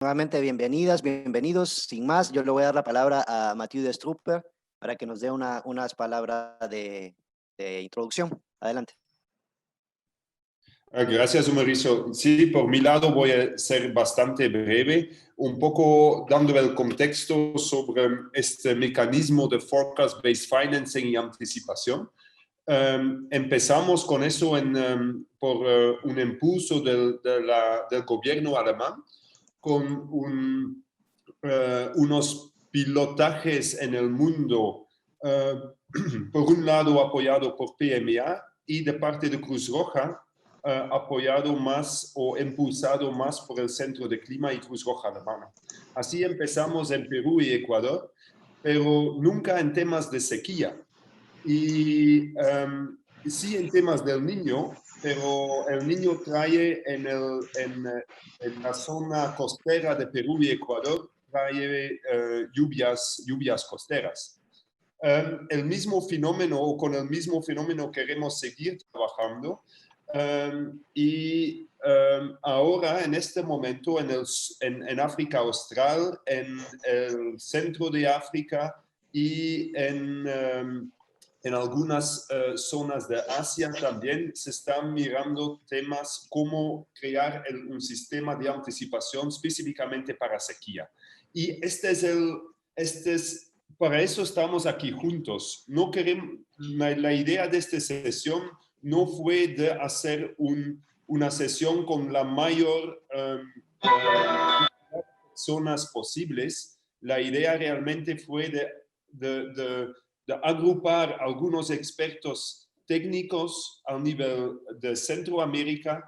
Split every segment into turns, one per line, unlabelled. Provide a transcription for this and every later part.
Nuevamente, bienvenidas, bienvenidos. Sin más, yo le voy a dar la palabra a Mathieu de Strupper para que nos dé unas palabras de introducción. Adelante.
Gracias, Mauricio. Sí, por mi lado voy a ser bastante breve, un poco dando el contexto sobre este mecanismo de forecast-based financing y anticipación. Empezamos con eso por un impulso del gobierno alemán, con unos pilotajes en el mundo, por un lado apoyado por PMA y de parte de Cruz Roja, apoyado más o impulsado más por el Centro de Clima y Cruz Roja Alemana. Así empezamos en Perú y Ecuador, pero nunca en temas de sequía. Y sí en temas del Niño, pero el Niño trae en la zona costera de Perú y Ecuador, trae lluvias costeras. El mismo fenómeno, o con el mismo fenómeno queremos seguir trabajando. Ahora, en este momento, en África Austral, en el centro de África y en algunas zonas de Asia también se están mirando temas como crear un sistema de anticipación específicamente para sequía. Y para eso estamos aquí juntos. No queremos, la idea de esta sesión no fue de hacer una sesión con la mayor personas posibles. La idea realmente fue de agrupar algunos expertos técnicos a nivel de Centroamérica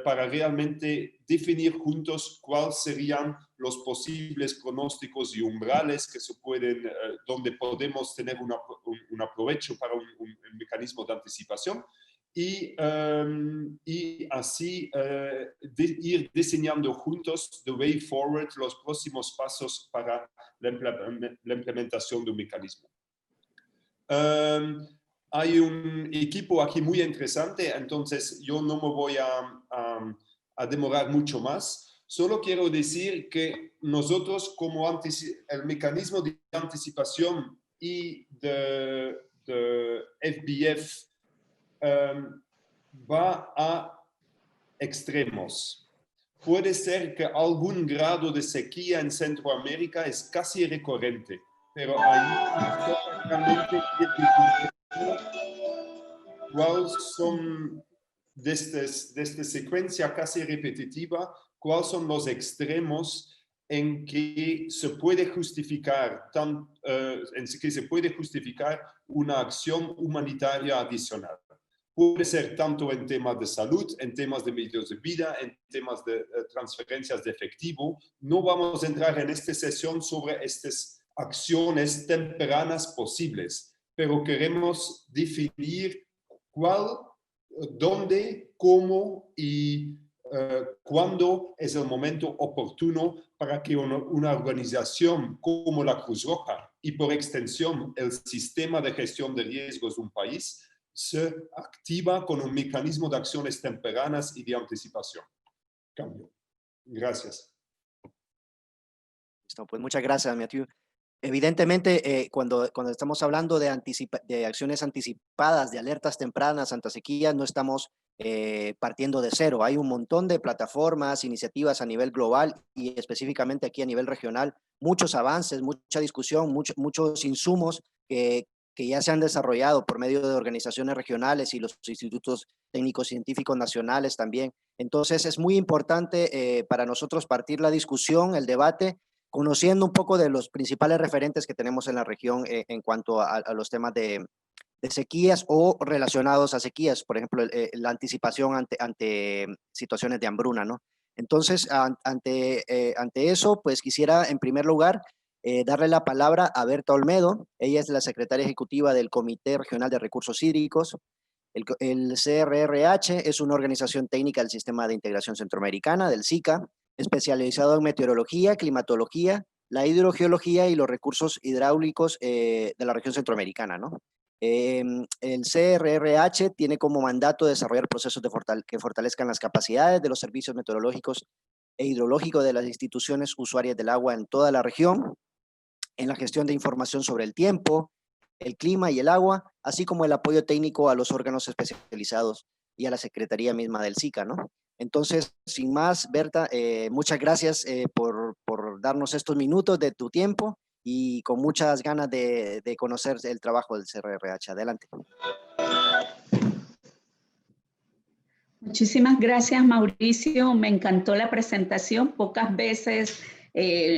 para realmente definir juntos cuáles serían los posibles pronósticos y umbrales que se pueden, donde podemos tener un aprovecho para un mecanismo de anticipación y así ir diseñando juntos the way forward, los próximos pasos para la implementación de un mecanismo. Hay un equipo aquí muy interesante, entonces yo no me voy a demorar mucho más. Solo quiero decir que nosotros como el mecanismo de anticipación y de FBF va a extremos. Puede ser que algún grado de sequía en Centroamérica es casi recurrente, pero ahí realmente cuáles son de esta secuencia casi repetitiva, cuáles son los extremos en que se puede justificar, una acción humanitaria adicional. Puede ser tanto en temas de salud, en temas de medios de vida, en temas de transferencias de efectivo. No vamos a entrar en esta sesión sobre estas acciones tempranas posibles, pero queremos definir cuál, dónde, cómo y cuándo es el momento oportuno para que una organización como la Cruz Roja y por extensión el sistema de gestión de riesgos de un país se activa con un mecanismo de acciones tempranas y de anticipación. Cambio. Gracias.
Listo, pues muchas gracias, Mathieu. Evidentemente, cuando estamos hablando de acciones anticipadas, de alertas tempranas ante sequías, no estamos partiendo de cero. Hay un montón de plataformas, iniciativas a nivel global y específicamente aquí a nivel regional, muchos avances, mucha discusión, muchos insumos que ya se han desarrollado por medio de organizaciones regionales y los institutos técnicos científicos nacionales también. Entonces, es muy importante para nosotros partir la discusión, el debate, conociendo un poco de los principales referentes que tenemos en la región en cuanto a los temas de sequías o relacionados a sequías, por ejemplo, la anticipación ante situaciones de hambruna, ¿no? Entonces, ante eso, pues quisiera en primer lugar darle la palabra a Berta Olmedo. Ella es la secretaria ejecutiva del Comité Regional de Recursos Hídricos. El CRRH es una organización técnica del Sistema de Integración Centroamericana, del SICA, especializado en meteorología, climatología, la hidrogeología y los recursos hidráulicos de la región centroamericana, ¿no? El CRRH tiene como mandato desarrollar procesos que fortalezcan las capacidades de los servicios meteorológicos e hidrológico de las instituciones usuarias del agua en toda la región, en la gestión de información sobre el tiempo, el clima y el agua, así como el apoyo técnico a los órganos especializados y a la Secretaría misma del SICA, ¿no? Entonces, sin más, Berta, muchas gracias por darnos estos minutos de tu tiempo y con muchas ganas de conocer el trabajo del CRRH. Adelante.
Muchísimas gracias, Mauricio. Me encantó la presentación. Pocas veces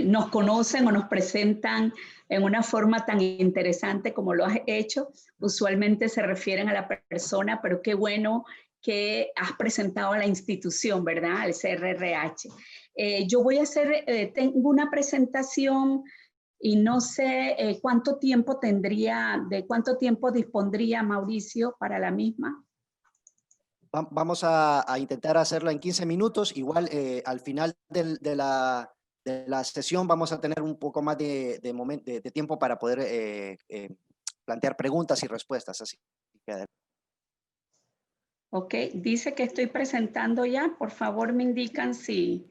nos conocen o nos presentan en una forma tan interesante como lo has hecho. Usualmente se refieren a la persona, pero qué bueno que has presentado a la institución, ¿verdad? Al CRRH. Yo voy a hacer, tengo una presentación y no sé cuánto tiempo de cuánto tiempo dispondría Mauricio para la misma.
Vamos a intentar hacerlo en 15 minutos. Igual al final de la sesión vamos a tener un poco más de tiempo para poder plantear preguntas y respuestas. Así que...
Ok, dice que estoy presentando ya. Por favor, me indican si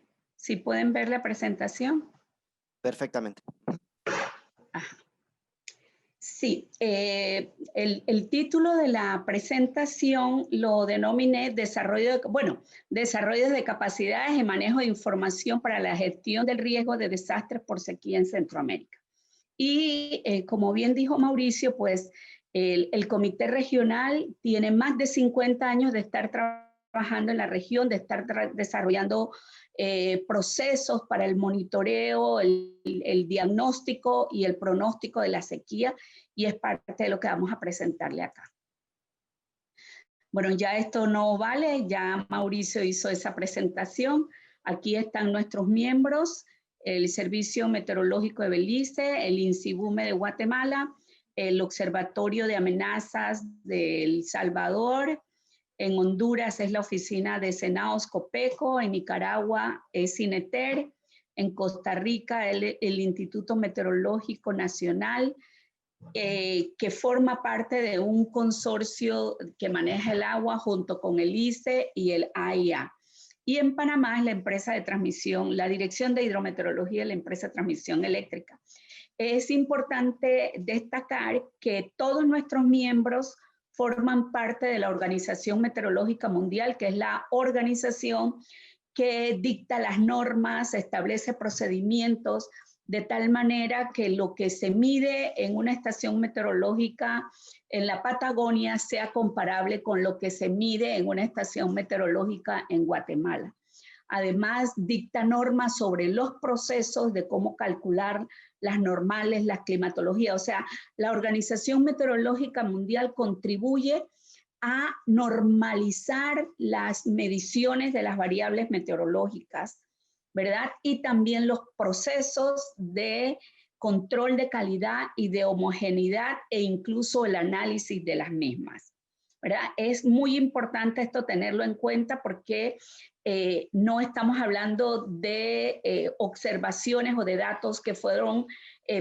pueden ver la presentación.
Perfectamente.
Ajá. Sí, el título de la presentación lo denominé desarrollo de capacidades y manejo de información para la gestión del riesgo de desastres por sequía en Centroamérica. Y como bien dijo Mauricio, pues el Comité Regional tiene más de 50 años de estar trabajando en la región, de estar desarrollando procesos para el monitoreo, el diagnóstico y el pronóstico de la sequía, y es parte de lo que vamos a presentarle acá. Bueno, ya esto no vale, ya Mauricio hizo esa presentación. Aquí están nuestros miembros: el Servicio Meteorológico de Belice, el INSIBUME de Guatemala, el Observatorio de Amenazas de El Salvador. En Honduras es la oficina de Senaos Copeco, en Nicaragua es INETER, en Costa Rica el Instituto Meteorológico Nacional, que forma parte de un consorcio que maneja el agua junto con el ICE y el AIA. Y en Panamá es la empresa de transmisión, la Dirección de Hidrometeorología de la empresa de transmisión eléctrica. Es importante destacar que todos nuestros miembros forman parte de la Organización Meteorológica Mundial, que es la organización que dicta las normas, establece procedimientos, de tal manera que lo que se mide en una estación meteorológica en la Patagonia sea comparable con lo que se mide en una estación meteorológica en Guatemala. Además, dicta normas sobre los procesos de cómo calcular las normales, las climatologías. O sea, la Organización Meteorológica Mundial contribuye a normalizar las mediciones de las variables meteorológicas, ¿verdad? Y también los procesos de control de calidad y de homogeneidad e incluso el análisis de las mismas, ¿verdad? Es muy importante esto tenerlo en cuenta porque no estamos hablando de observaciones o de datos que fueron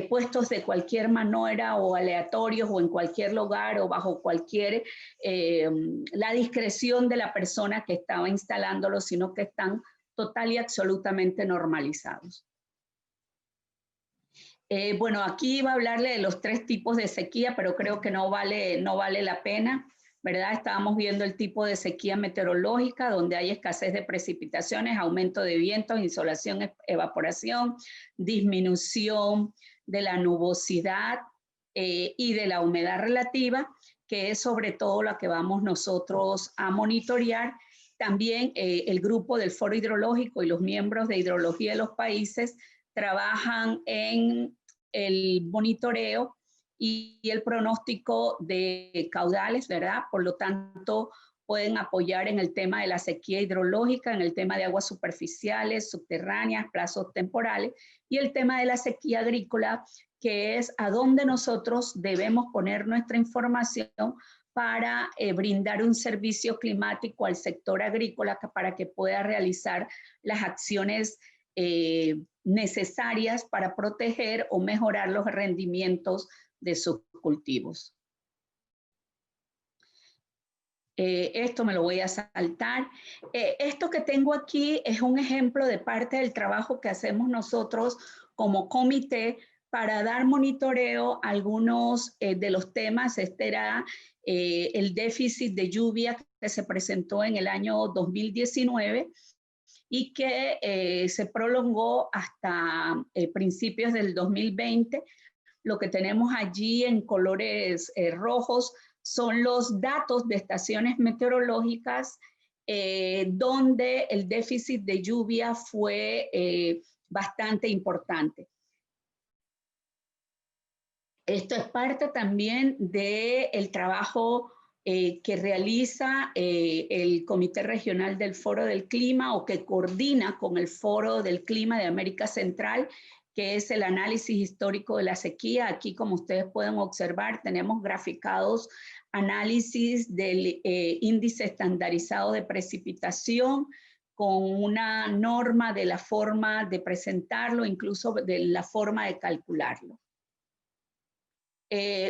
puestos de cualquier manera o aleatorios o en cualquier lugar o bajo cualquier, la discreción de la persona que estaba instalándolo, sino que están total y absolutamente normalizados. Bueno, aquí iba a hablarle de los 3 tipos de sequía, pero creo que no vale la pena, ¿verdad? Estábamos viendo el tipo de sequía meteorológica, donde hay escasez de precipitaciones, aumento de vientos, insolación, evaporación, disminución de la nubosidad y de la humedad relativa, que es sobre todo lo que vamos nosotros a monitorear. También el grupo del Foro Hidrológico y los miembros de hidrología de los países trabajan en el monitoreo y el pronóstico de caudales, ¿verdad? Por lo tanto, pueden apoyar en el tema de la sequía hidrológica, en el tema de aguas superficiales, subterráneas, plazos temporales, y el tema de la sequía agrícola, que es a dónde nosotros debemos poner nuestra información para brindar un servicio climático al sector agrícola para que pueda realizar las acciones necesarias para proteger o mejorar los rendimientos de sus cultivos. Esto me lo voy a saltar. Esto que tengo aquí es un ejemplo de parte del trabajo que hacemos nosotros como comité para dar monitoreo a algunos de los temas. Este era el déficit de lluvia que se presentó en el año 2019 y que se prolongó hasta principios del 2020. Lo que tenemos allí en colores rojos son los datos de estaciones meteorológicas donde el déficit de lluvia fue bastante importante. Esto es parte también del trabajo que realiza el Comité Regional del Foro del Clima o que coordina con el Foro del Clima de América Central, que es el análisis histórico de la sequía. Aquí, como ustedes pueden observar, tenemos graficados análisis del índice estandarizado de precipitación con una norma de la forma de presentarlo, incluso de la forma de calcularlo.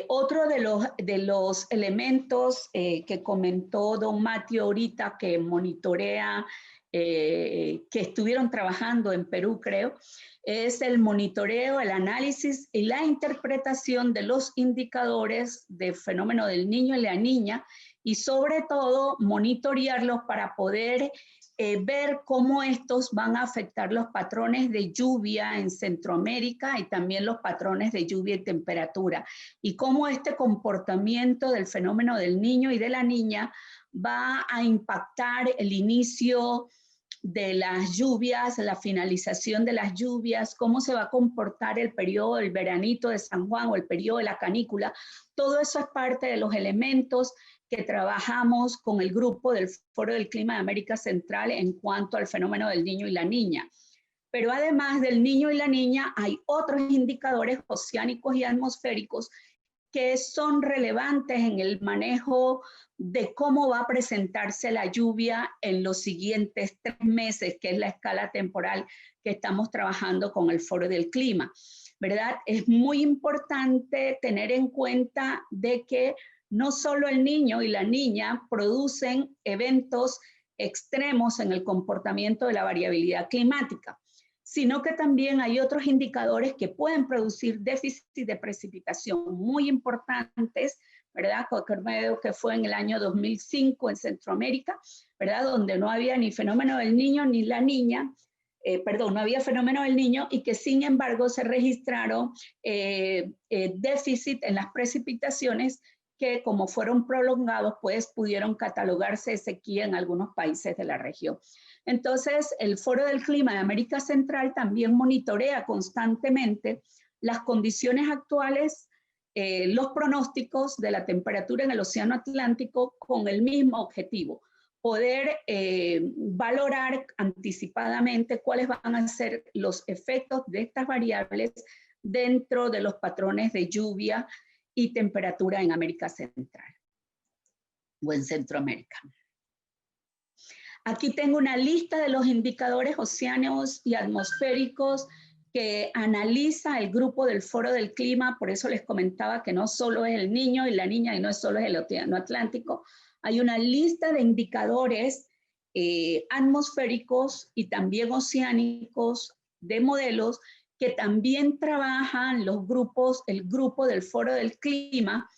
Otro de los elementos que comentó don Matthew ahorita, que monitorea, que estuvieron trabajando en Perú, creo, es el monitoreo, el análisis y la interpretación de los indicadores del fenómeno del niño y la niña, y sobre todo monitorearlos para poder ver cómo estos van a afectar los patrones de lluvia en Centroamérica y también los patrones de lluvia y temperatura, y cómo este comportamiento del fenómeno del niño y de la niña va a impactar el inicio de las lluvias, la finalización de las lluvias, cómo se va a comportar el periodo del veranito de San Juan o el periodo de la canícula. Todo eso es parte de los elementos que trabajamos con el grupo del Foro del Clima de América Central en cuanto al fenómeno del niño y la niña. Pero además del niño y la niña, hay otros indicadores oceánicos y atmosféricos que son relevantes en el manejo de cómo va a presentarse la lluvia en los siguientes 3 meses, que es la escala temporal que estamos trabajando con el Foro del Clima, ¿verdad? Es muy importante tener en cuenta de que no solo el niño y la niña producen eventos extremos en el comportamiento de la variabilidad climática, sino que también hay otros indicadores que pueden producir déficit de precipitación muy importantes, ¿verdad? Creo que fue en el año 2005 en Centroamérica, ¿verdad? Donde no había ni fenómeno del niño ni la niña, no había fenómeno del niño, y que sin embargo se registraron déficit en las precipitaciones que, como fueron prolongados, pues pudieron catalogarse de sequía en algunos países de la región. Entonces, el Foro del Clima de América Central también monitorea constantemente las condiciones actuales, los pronósticos de la temperatura en el Océano Atlántico, con el mismo objetivo: poder valorar anticipadamente cuáles van a ser los efectos de estas variables dentro de los patrones de lluvia y temperatura en América Central o en Centroamérica. Aquí tengo una lista de los indicadores oceánicos y atmosféricos que analiza el grupo del Foro del Clima. Por eso les comentaba que no solo es el niño y la niña y no solo es el Océano Atlántico. Hay una lista de indicadores atmosféricos y también oceánicos, de modelos que también trabajan los grupos, el grupo del Foro del Clima,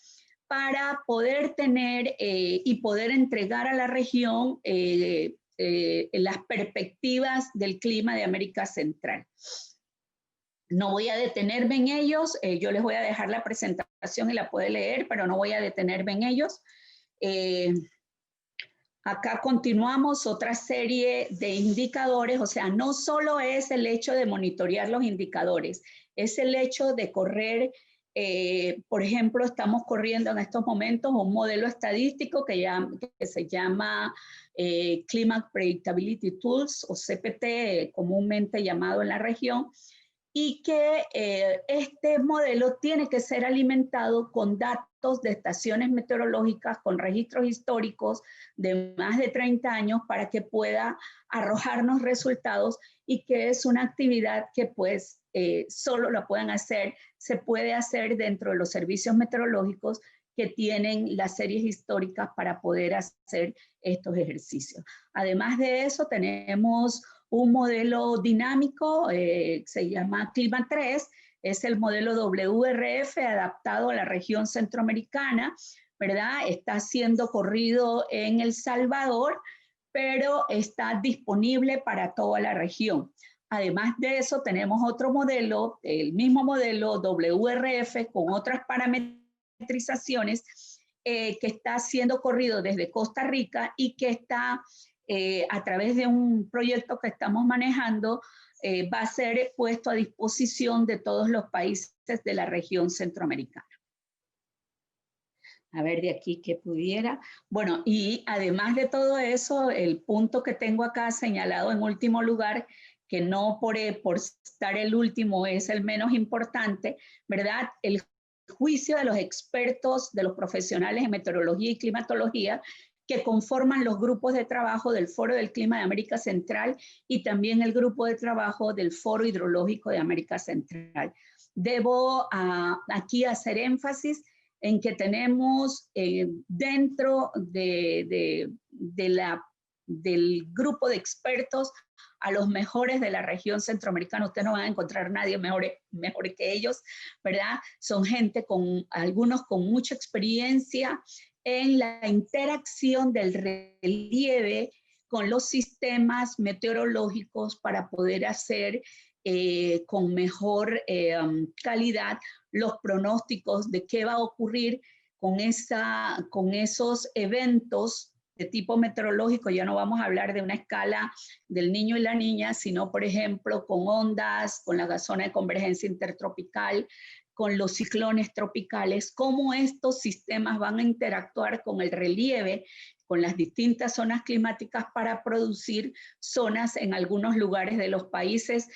para poder tener y poder entregar a la región las perspectivas del clima de América Central. No voy a detenerme en ellos, yo les voy a dejar la presentación y la pueden leer, pero no voy a detenerme en ellos. Acá continuamos otra serie de indicadores, o sea, no solo es el hecho de monitorear los indicadores, es el hecho de correr, por ejemplo, estamos corriendo en estos momentos un modelo estadístico que se llama Climate Predictability Tools, o CPT, comúnmente llamado en la región, y que este modelo tiene que ser alimentado con datos de estaciones meteorológicas, con registros históricos de más de 30 años, para que pueda arrojarnos resultados, y que es una actividad que pues solo la pueden hacer, se puede hacer dentro de los servicios meteorológicos que tienen las series históricas para poder hacer estos ejercicios. Además de eso, tenemos un modelo dinámico, se llama Clima 3, es el modelo WRF adaptado a la región centroamericana, ¿verdad? Está siendo corrido en El Salvador, pero está disponible para toda la región. Además de eso, tenemos otro modelo, el mismo modelo WRF con otras parametrizaciones que está siendo corrido desde Costa Rica y que está a través de un proyecto que estamos manejando, va a ser puesto a disposición de todos los países de la región centroamericana. A ver, de aquí que pudiera. Bueno, y además de todo eso, el punto que tengo acá señalado en último lugar, que no por estar el último es el menos importante, ¿verdad? El juicio de los expertos, de los profesionales en meteorología y climatología, que conforman los grupos de trabajo del Foro del Clima de América Central y también el grupo de trabajo del Foro Hidrológico de América Central. Debo aquí hacer énfasis en que tenemos dentro del grupo de expertos a los mejores de la región centroamericana. Usted no va a encontrar nadie mejor que ellos, ¿verdad? Son gente algunos con mucha experiencia en la interacción del relieve con los sistemas meteorológicos para poder hacer con mejor calidad los pronósticos de qué va a ocurrir con esos eventos de tipo meteorológico. Ya no vamos a hablar de una escala del niño y la niña, sino, por ejemplo, con ondas, con la zona de convergencia intertropical, con los ciclones tropicales, cómo estos sistemas van a interactuar con el relieve, con las distintas zonas climáticas para producir zonas en algunos lugares de los países.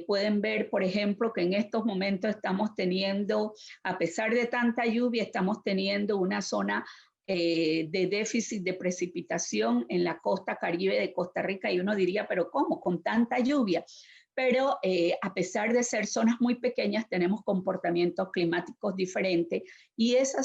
Pueden ver, por ejemplo, que en estos momentos estamos teniendo, a pesar de tanta lluvia, estamos teniendo una zona de déficit de precipitación en la costa caribe de Costa Rica, y uno diría, pero ¿cómo? Con tanta lluvia. Pero a pesar de ser zonas muy pequeñas, tenemos comportamientos climáticos diferentes, y esa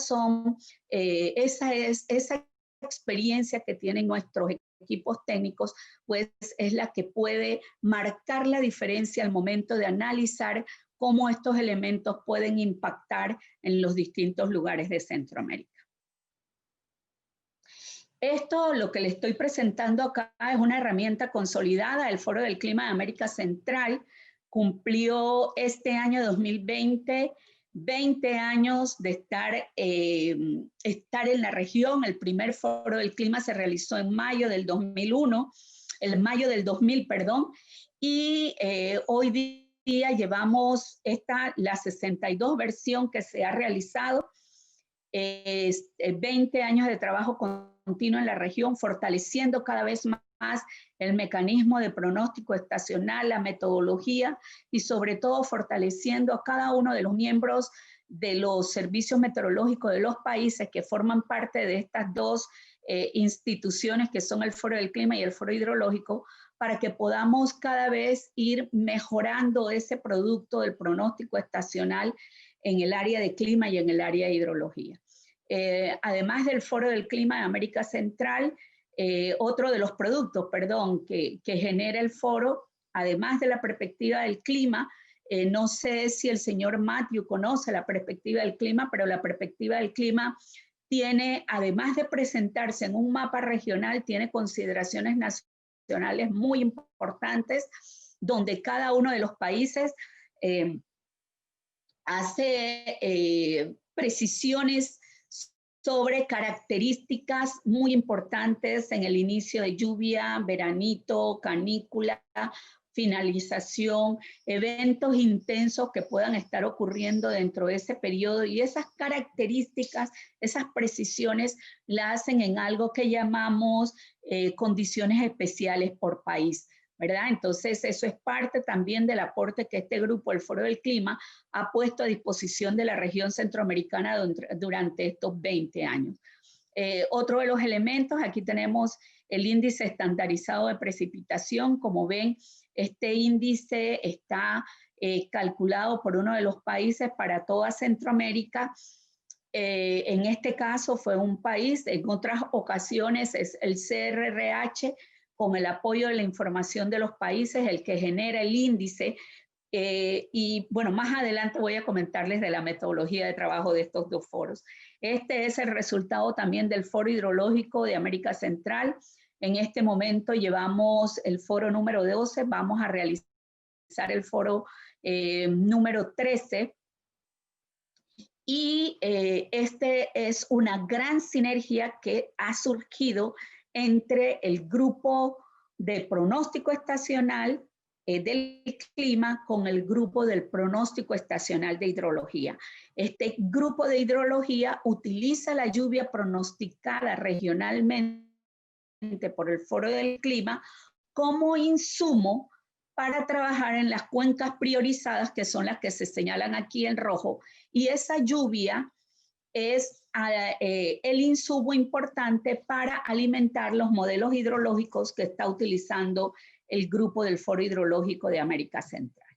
experiencia que tienen nuestros equipos técnicos, pues es la que puede marcar la diferencia al momento de analizar cómo estos elementos pueden impactar en los distintos lugares de Centroamérica. Esto, lo que le estoy presentando acá, es una herramienta consolidada. El Foro del Clima de América Central cumplió este año 2020 20 años de estar en la región. El primer Foro del Clima se realizó en mayo del 2000, perdón, y hoy día llevamos la 62 versión que se ha realizado. 20 años de trabajo continuo en la región, fortaleciendo cada vez más el mecanismo de pronóstico estacional, la metodología, y sobre todo fortaleciendo a cada uno de los miembros de los servicios meteorológicos de los países que forman parte de estas dos instituciones que son el Foro del Clima y el Foro Hidrológico, para que podamos cada vez ir mejorando ese producto del pronóstico estacional en el área de clima y en el área de hidrología. Además del Foro del Clima de América Central, otro de los productos, que genera el foro, además de la perspectiva del clima, no sé si el señor Matthew conoce la perspectiva del clima, pero la perspectiva del clima tiene, además de presentarse en un mapa regional, tiene consideraciones nacionales muy importantes, donde cada uno de los países hace precisiones sobre características muy importantes en el inicio de lluvia, veranito, canícula, finalización, eventos intensos que puedan estar ocurriendo dentro de ese periodo, y esas características, esas precisiones las hacen en algo que llamamos condiciones especiales por país, ¿verdad? Entonces, eso es parte también del aporte que este grupo, el Foro del Clima, ha puesto a disposición de la región centroamericana durante estos 20 años. Otro de los elementos, aquí tenemos el índice estandarizado de precipitación. Como ven, este índice está calculado por uno de los países para toda Centroamérica. en este caso fue un país, en otras ocasiones es el CRRH, con el apoyo de la información de los países, el que genera el índice. Y bueno, más adelante voy a comentarles de la metodología de trabajo de estos dos foros. Este es el resultado también del Foro Hidrológico de América Central. En este momento llevamos el foro número 12, vamos a realizar el foro número 13. Y este es una gran sinergia que ha surgido entre el grupo de pronóstico estacional del clima con el grupo del pronóstico estacional de hidrología. Este grupo de hidrología utiliza la lluvia pronosticada regionalmente por el Foro del Clima como insumo para trabajar en las cuencas priorizadas, que son las que se señalan aquí en rojo, y esa lluvia es el insumo importante para alimentar los modelos hidrológicos que está utilizando el grupo del Foro Hidrológico de América Central.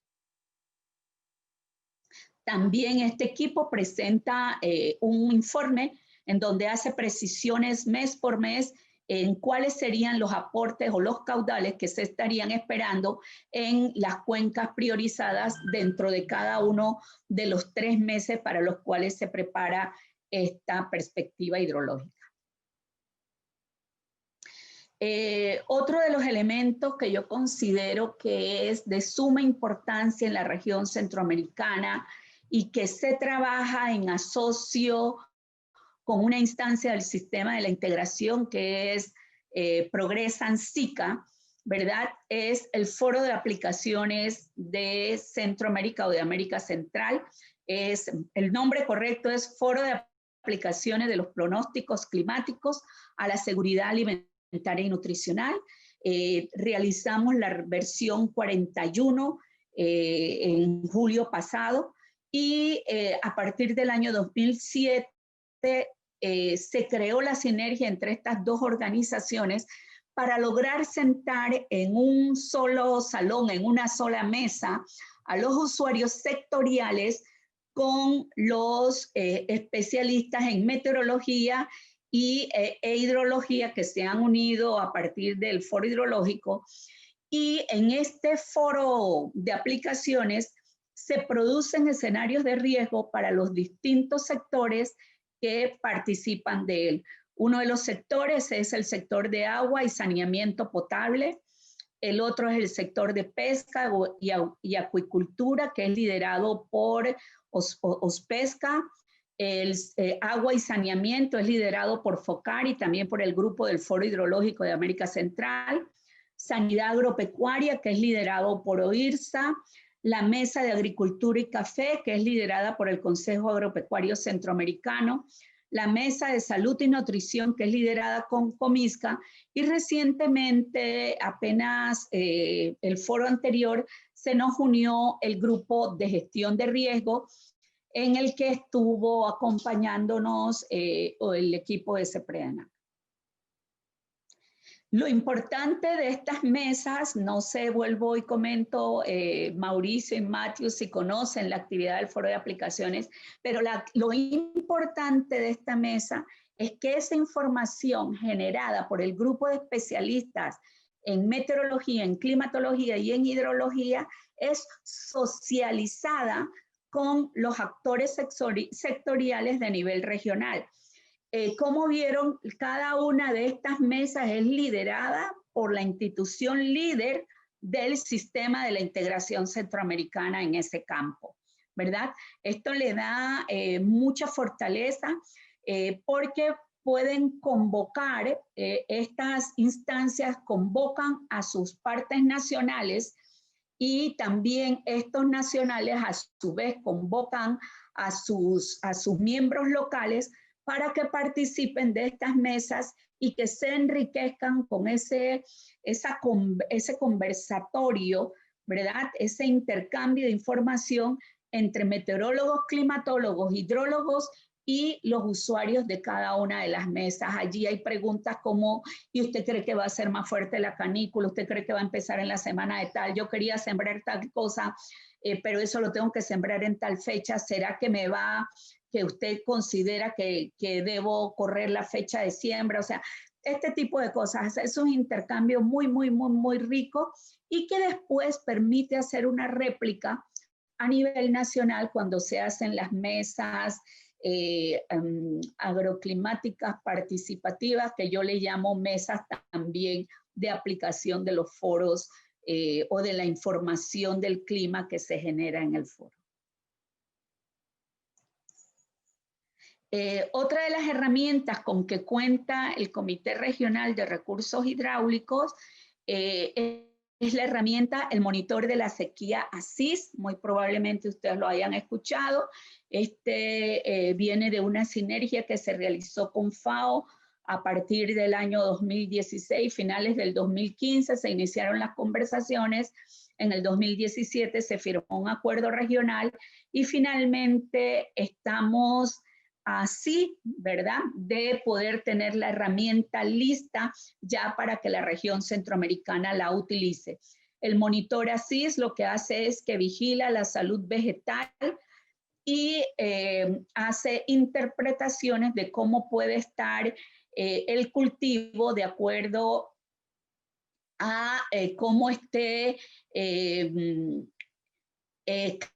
También este equipo presenta un informe en donde hace precisiones mes por mes en cuáles serían los aportes o los caudales que se estarían esperando en las cuencas priorizadas dentro de cada uno de los 3 meses para los cuales se prepara esta perspectiva hidrológica. Otro de los elementos que yo considero que es de suma importancia en la región centroamericana y que se trabaja en asocio con una instancia del sistema de la integración que es Progresan SICA, ¿verdad? Es el Foro de Aplicaciones de Centroamérica o de América Central. El nombre correcto es Foro de Aplicaciones de los Pronósticos Climáticos a la Seguridad Alimentaria y Nutricional. Realizamos la versión 41 en julio pasado y a partir del año 2007 se creó la sinergia entre estas dos organizaciones para lograr sentar en un solo salón, en una sola mesa, a los usuarios sectoriales con los especialistas en meteorología e hidrología que se han unido a partir del foro hidrológico. Y en este foro de aplicaciones se producen escenarios de riesgo para los distintos sectores que participan de él. Uno de los sectores es el sector de agua y saneamiento potable. El otro es el sector de pesca y acuicultura, que es liderado por Ospesca. El agua y saneamiento es liderado por FOCAR y también por el grupo del Foro Hidrológico de América Central. Sanidad agropecuaria, que es liderado por OIRSA. La Mesa de Agricultura y Café, que es liderada por el Consejo Agropecuario Centroamericano. La Mesa de Salud y Nutrición, que es liderada con Comisca, y recientemente, apenas el foro anterior, se nos unió el grupo de gestión de riesgo, en el que estuvo acompañándonos el equipo de CEPRENA. Lo importante de estas mesas, no sé, vuelvo y comento, Mauricio y Matthew si conocen la actividad del Foro de Aplicaciones, pero lo importante de esta mesa es que esa información generada por el grupo de especialistas en meteorología, en climatología y en hidrología es socializada con los actores sectoriales de nivel regional. Como vieron, cada una de estas mesas es liderada por la institución líder del sistema de la integración centroamericana en ese campo, ¿verdad? Esto le da mucha fortaleza porque pueden convocar, estas instancias convocan a sus partes nacionales y también estos nacionales a su vez convocan a sus miembros locales para que participen de estas mesas y que se enriquezcan con ese conversatorio, ¿verdad? Ese intercambio de información entre meteorólogos, climatólogos, hidrólogos y los usuarios de cada una de las mesas. Allí hay preguntas como, ¿y usted cree que va a ser más fuerte la canícula? ¿Usted cree que va a empezar en la semana de tal? Yo quería sembrar tal cosa, pero eso lo tengo que sembrar en tal fecha. ¿Será que me va que usted considera que debo correr la fecha de siembra, o sea, este tipo de cosas. Es un intercambio muy rico y que después permite hacer una réplica a nivel nacional cuando se hacen las mesas agroclimáticas participativas, que yo le llamo mesas también de aplicación de los foros o de la información del clima que se genera en el foro. Otra de las herramientas con que cuenta el Comité Regional de Recursos Hidráulicos es la herramienta, el monitor de la sequía ASIS, muy probablemente ustedes lo hayan escuchado. Viene de una sinergia que se realizó con FAO a partir del año 2016, finales del 2015 se iniciaron las conversaciones, en el 2017 se firmó un acuerdo regional y finalmente estamos así, ¿verdad?, de poder tener la herramienta lista ya para que la región centroamericana la utilice. El monitor ASIS lo que hace es que vigila la salud vegetal y hace interpretaciones de cómo puede estar el cultivo de acuerdo a cómo esté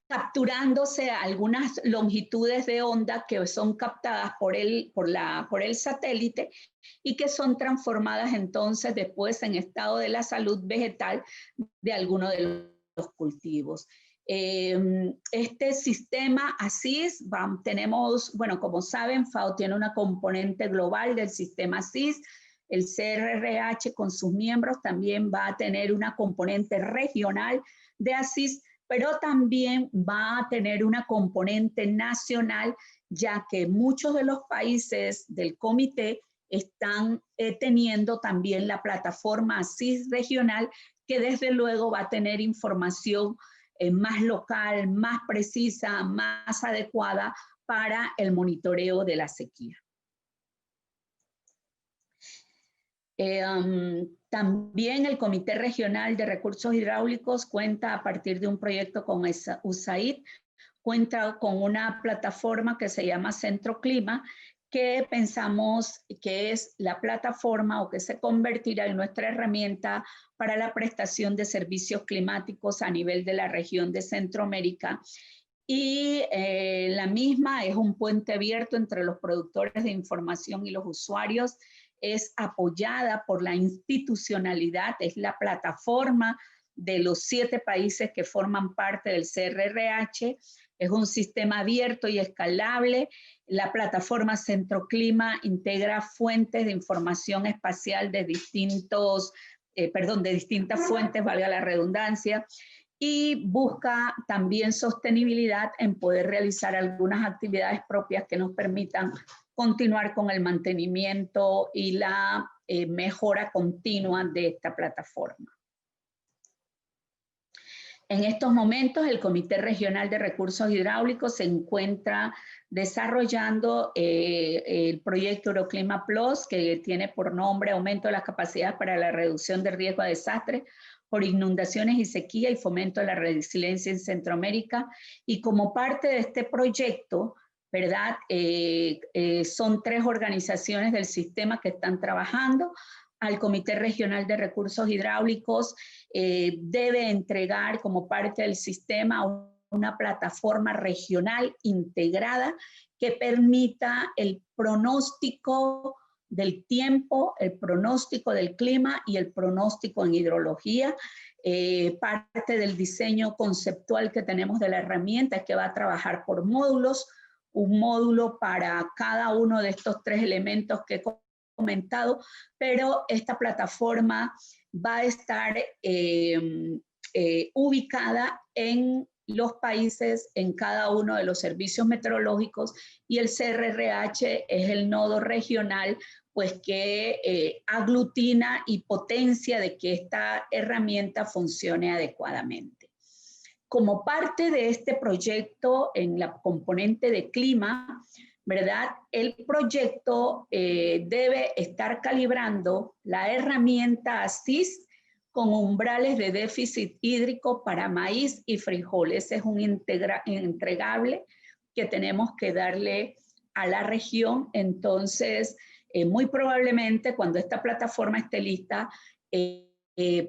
capturándose algunas longitudes de onda que son captadas por el satélite y que son transformadas entonces después en estado de la salud vegetal de alguno de los cultivos. Este sistema ASIS, tenemos, bueno, como saben, FAO tiene una componente global del sistema ASIS, el CRRH con sus miembros también va a tener una componente regional de ASIS, pero también va a tener una componente nacional, ya que muchos de los países del comité están teniendo también la plataforma ASIS regional, que desde luego va a tener información más local, más precisa, más adecuada para el monitoreo de la sequía. También el Comité Regional de Recursos Hidráulicos cuenta a partir de un proyecto con USAID, cuenta con una plataforma que se llama Centro Clima, que pensamos que es la plataforma o que se convertirá en nuestra herramienta para la prestación de servicios climáticos a nivel de la región de Centroamérica. Y la misma es un puente abierto entre los productores de información y los usuarios, es apoyada por la institucionalidad, es la plataforma de los 7 países que forman parte del CRRH, es un sistema abierto y escalable. La plataforma Centroclima integra fuentes de información espacial de distintas fuentes, valga la redundancia, y busca también sostenibilidad en poder realizar algunas actividades propias que nos permitan continuar con el mantenimiento y la mejora continua de esta plataforma. En estos momentos, el Comité Regional de Recursos Hidráulicos se encuentra desarrollando el proyecto Euroclima Plus, que tiene por nombre Aumento de las capacidades para la reducción de riesgo de desastres por inundaciones y sequía y fomento de la resiliencia en Centroamérica. Y como parte de este proyecto, ¿verdad? Son 3 organizaciones del sistema que están trabajando. Al Comité Regional de Recursos Hidráulicos debe entregar como parte del sistema una plataforma regional integrada que permita el pronóstico del tiempo, el pronóstico del clima y el pronóstico en hidrología. Parte del diseño conceptual que tenemos de la herramienta es que va a trabajar por módulos, un módulo para cada uno de estos 3 elementos que he comentado, pero esta plataforma va a estar ubicada en los países, en cada uno de los servicios meteorológicos, y el CRRH es el nodo regional, pues que aglutina y potencia de que esta herramienta funcione adecuadamente. Como parte de este proyecto en la componente de clima, ¿verdad? El proyecto debe estar calibrando la herramienta ASIS con umbrales de déficit hídrico para maíz y frijol. Ese es un entregable que tenemos que darle a la región. Entonces, muy probablemente cuando esta plataforma esté lista,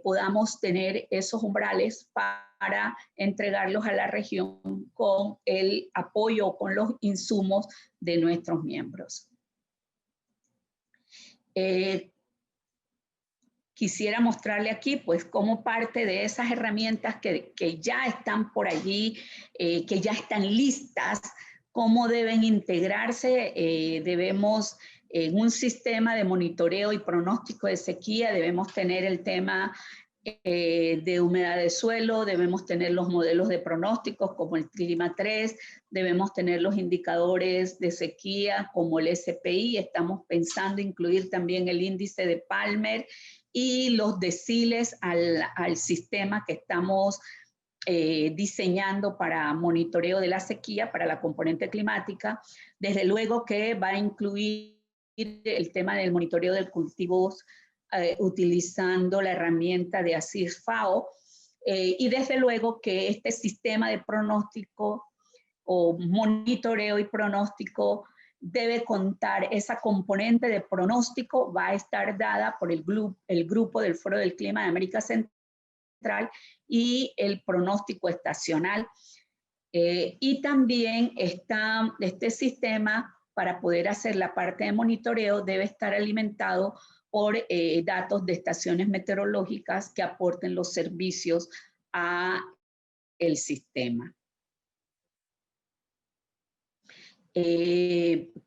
podamos tener esos umbrales para entregarlos a la región con el apoyo, con los insumos de nuestros miembros. Quisiera mostrarle aquí, pues, como parte de esas herramientas que ya están por allí, que ya están listas, cómo deben integrarse. Debemos, en un sistema de monitoreo y pronóstico de sequía, debemos tener el tema de humedad de suelo, debemos tener los modelos de pronósticos como el Clima 3, debemos tener los indicadores de sequía como el SPI, estamos pensando incluir también el índice de Palmer y los deciles al sistema que estamos diseñando para monitoreo de la sequía, para la componente climática. Desde luego que va a incluir el tema del monitoreo de cultivos utilizando la herramienta de ACIS-FAO, y desde luego que este sistema de pronóstico o monitoreo y pronóstico debe contar, esa componente de pronóstico va a estar dada por el grupo del Foro del Clima de América Central y el pronóstico estacional. Y también este sistema, para poder hacer la parte de monitoreo, debe estar alimentado por datos de estaciones meteorológicas que aporten los servicios a el sistema.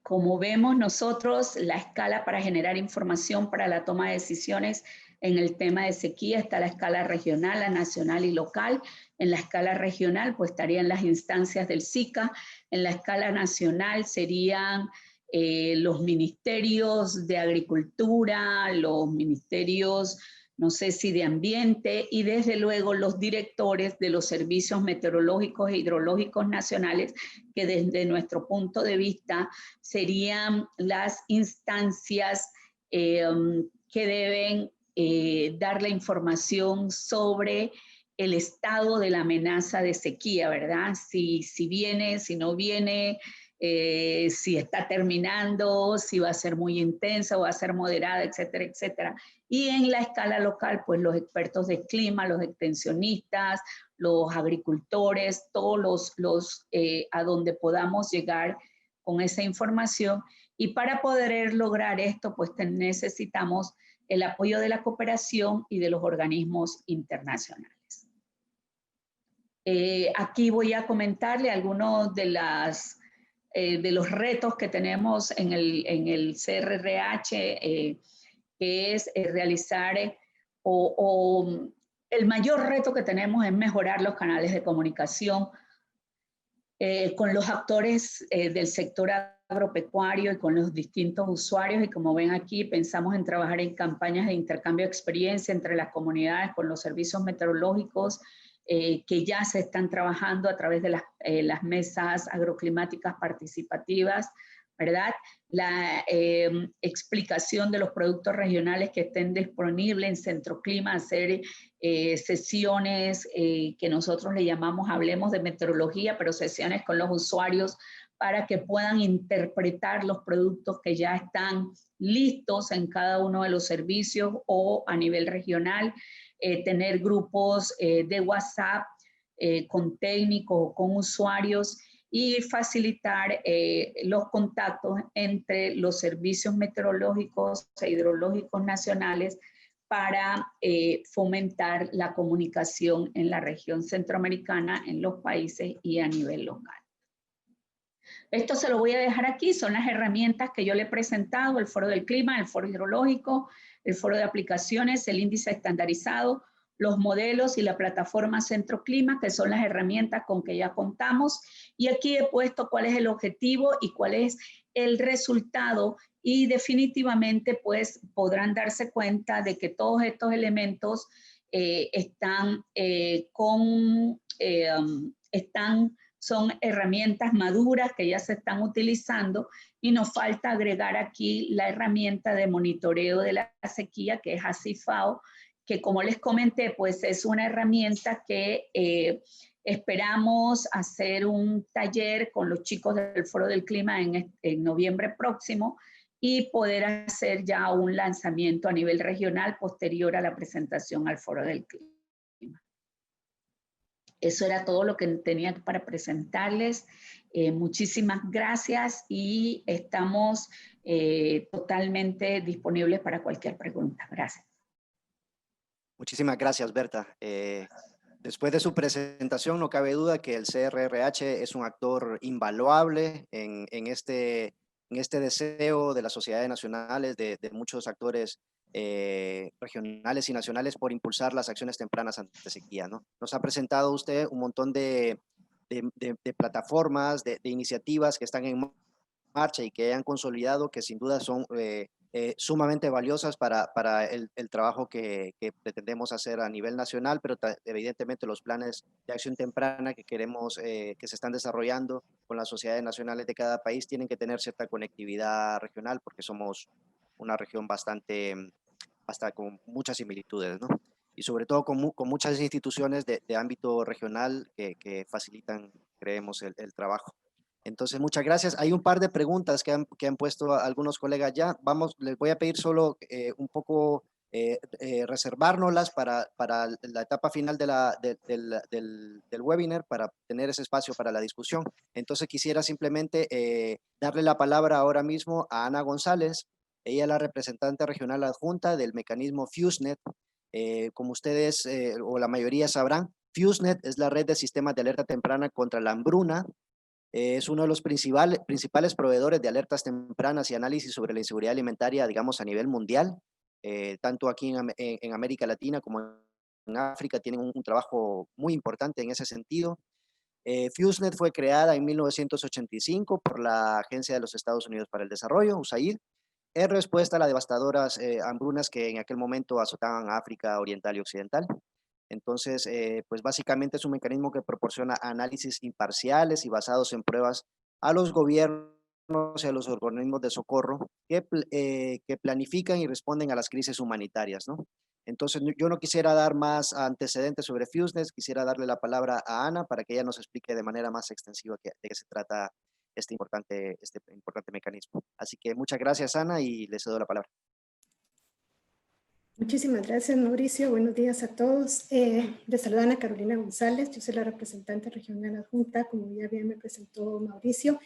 Como vemos nosotros, la escala para generar información para la toma de decisiones en el tema de sequía está la escala regional, la nacional y local. En la escala regional, pues estarían las instancias del SICA. En la escala nacional serían los ministerios de agricultura, los ministerios, no sé si de ambiente, y desde luego los directores de los servicios meteorológicos e hidrológicos nacionales, que desde nuestro punto de vista serían las instancias que deben dar la información sobre el estado de la amenaza de sequía, ¿verdad? Si viene, si no viene, si está terminando, si va a ser muy intensa o va a ser moderada, etcétera, etcétera. Y en la escala local, pues los expertos de clima, los extensionistas, los agricultores, todos a donde podamos llegar con esa información. Y para poder lograr esto, pues necesitamos el apoyo de la cooperación y de los organismos internacionales. Aquí voy a comentarle algunos de los retos que tenemos en el CRRH, que es realizar el mayor reto que tenemos es mejorar los canales de comunicación con los actores del sector agropecuario y con los distintos usuarios, y como ven aquí pensamos en trabajar en campañas de intercambio de experiencia entre las comunidades con los servicios meteorológicos que ya se están trabajando a través de las mesas agroclimáticas participativas, ¿verdad? La explicación de los productos regionales que estén disponibles en Centro Clima, hacer sesiones que nosotros le llamamos Hablemos de Meteorología, pero sesiones con los usuarios para que puedan interpretar los productos que ya están listos en cada uno de los servicios o a nivel regional, tener grupos de WhatsApp con técnicos o con usuarios y facilitar los contactos entre los servicios meteorológicos e hidrológicos nacionales para fomentar la comunicación en la región centroamericana, en los países y a nivel local. Esto se lo voy a dejar aquí, son las herramientas que yo le he presentado, el Foro del Clima, el Foro Hidrológico, el Foro de Aplicaciones, el índice estandarizado, los modelos y la plataforma Centro Clima, que son las herramientas con que ya contamos. Y aquí he puesto cuál es el objetivo y cuál es el resultado, y definitivamente pues podrán darse cuenta de que todos estos elementos son herramientas maduras que ya se están utilizando, y nos falta agregar aquí la herramienta de monitoreo de la sequía, que es ACIS-FAO, que como les comenté, pues es una herramienta que Esperamos hacer un taller con los chicos del Foro del Clima en noviembre próximo y poder hacer ya un lanzamiento a nivel regional posterior a la presentación al Foro del Clima. Eso era todo lo que tenía para presentarles. Muchísimas gracias y estamos totalmente disponibles para cualquier pregunta. Gracias.
Muchísimas gracias, Berta. Después de su presentación, no cabe duda que el CRRH es un actor invaluable en este deseo de las sociedades nacionales, de muchos actores regionales y nacionales por impulsar las acciones tempranas ante sequía, ¿no? Nos ha presentado usted un montón de plataformas, de iniciativas que están en marcha y que han consolidado, que sin duda son sumamente valiosas para el trabajo que pretendemos hacer a nivel nacional, pero evidentemente los planes de acción temprana que queremos, que se están desarrollando con las sociedades nacionales de cada país, tienen que tener cierta conectividad regional porque somos una región hasta con muchas similitudes, ¿no? Y sobre todo con muchas instituciones de ámbito regional que facilitan, creemos, el trabajo. Entonces, muchas gracias. Hay un par de preguntas que han puesto algunos colegas ya. Les voy a pedir solo un poco reservárnoslas para la etapa final del webinar, para tener ese espacio para la discusión. Entonces, quisiera simplemente darle la palabra ahora mismo a Ana González. Ella es la representante regional adjunta del mecanismo FuseNet. Como ustedes o la mayoría sabrán, FuseNet es la red de sistemas de alerta temprana contra la hambruna. Es uno de los principales proveedores de alertas tempranas y análisis sobre la inseguridad alimentaria, digamos, a nivel mundial. Tanto aquí en América Latina como en África tienen un trabajo muy importante en ese sentido. FuseNet fue creada en 1985 por la Agencia de los Estados Unidos para el Desarrollo, USAID, en respuesta a las devastadoras hambrunas que en aquel momento azotaban a África Oriental y Occidental. Entonces, pues básicamente es un mecanismo que proporciona análisis imparciales y basados en pruebas a los gobiernos y a los organismos de socorro que planifican y responden a las crisis humanitarias, ¿no? Entonces, yo no quisiera dar más antecedentes sobre FuseNet, quisiera darle la palabra a Ana para que ella nos explique de manera más extensiva de qué se trata este importante mecanismo. Así que muchas gracias, Ana, y le cedo la palabra.
Muchísimas gracias, Mauricio. Buenos días a todos. Les saluda Ana Carolina González. Yo soy la representante regional adjunta, como ya bien me presentó Mauricio.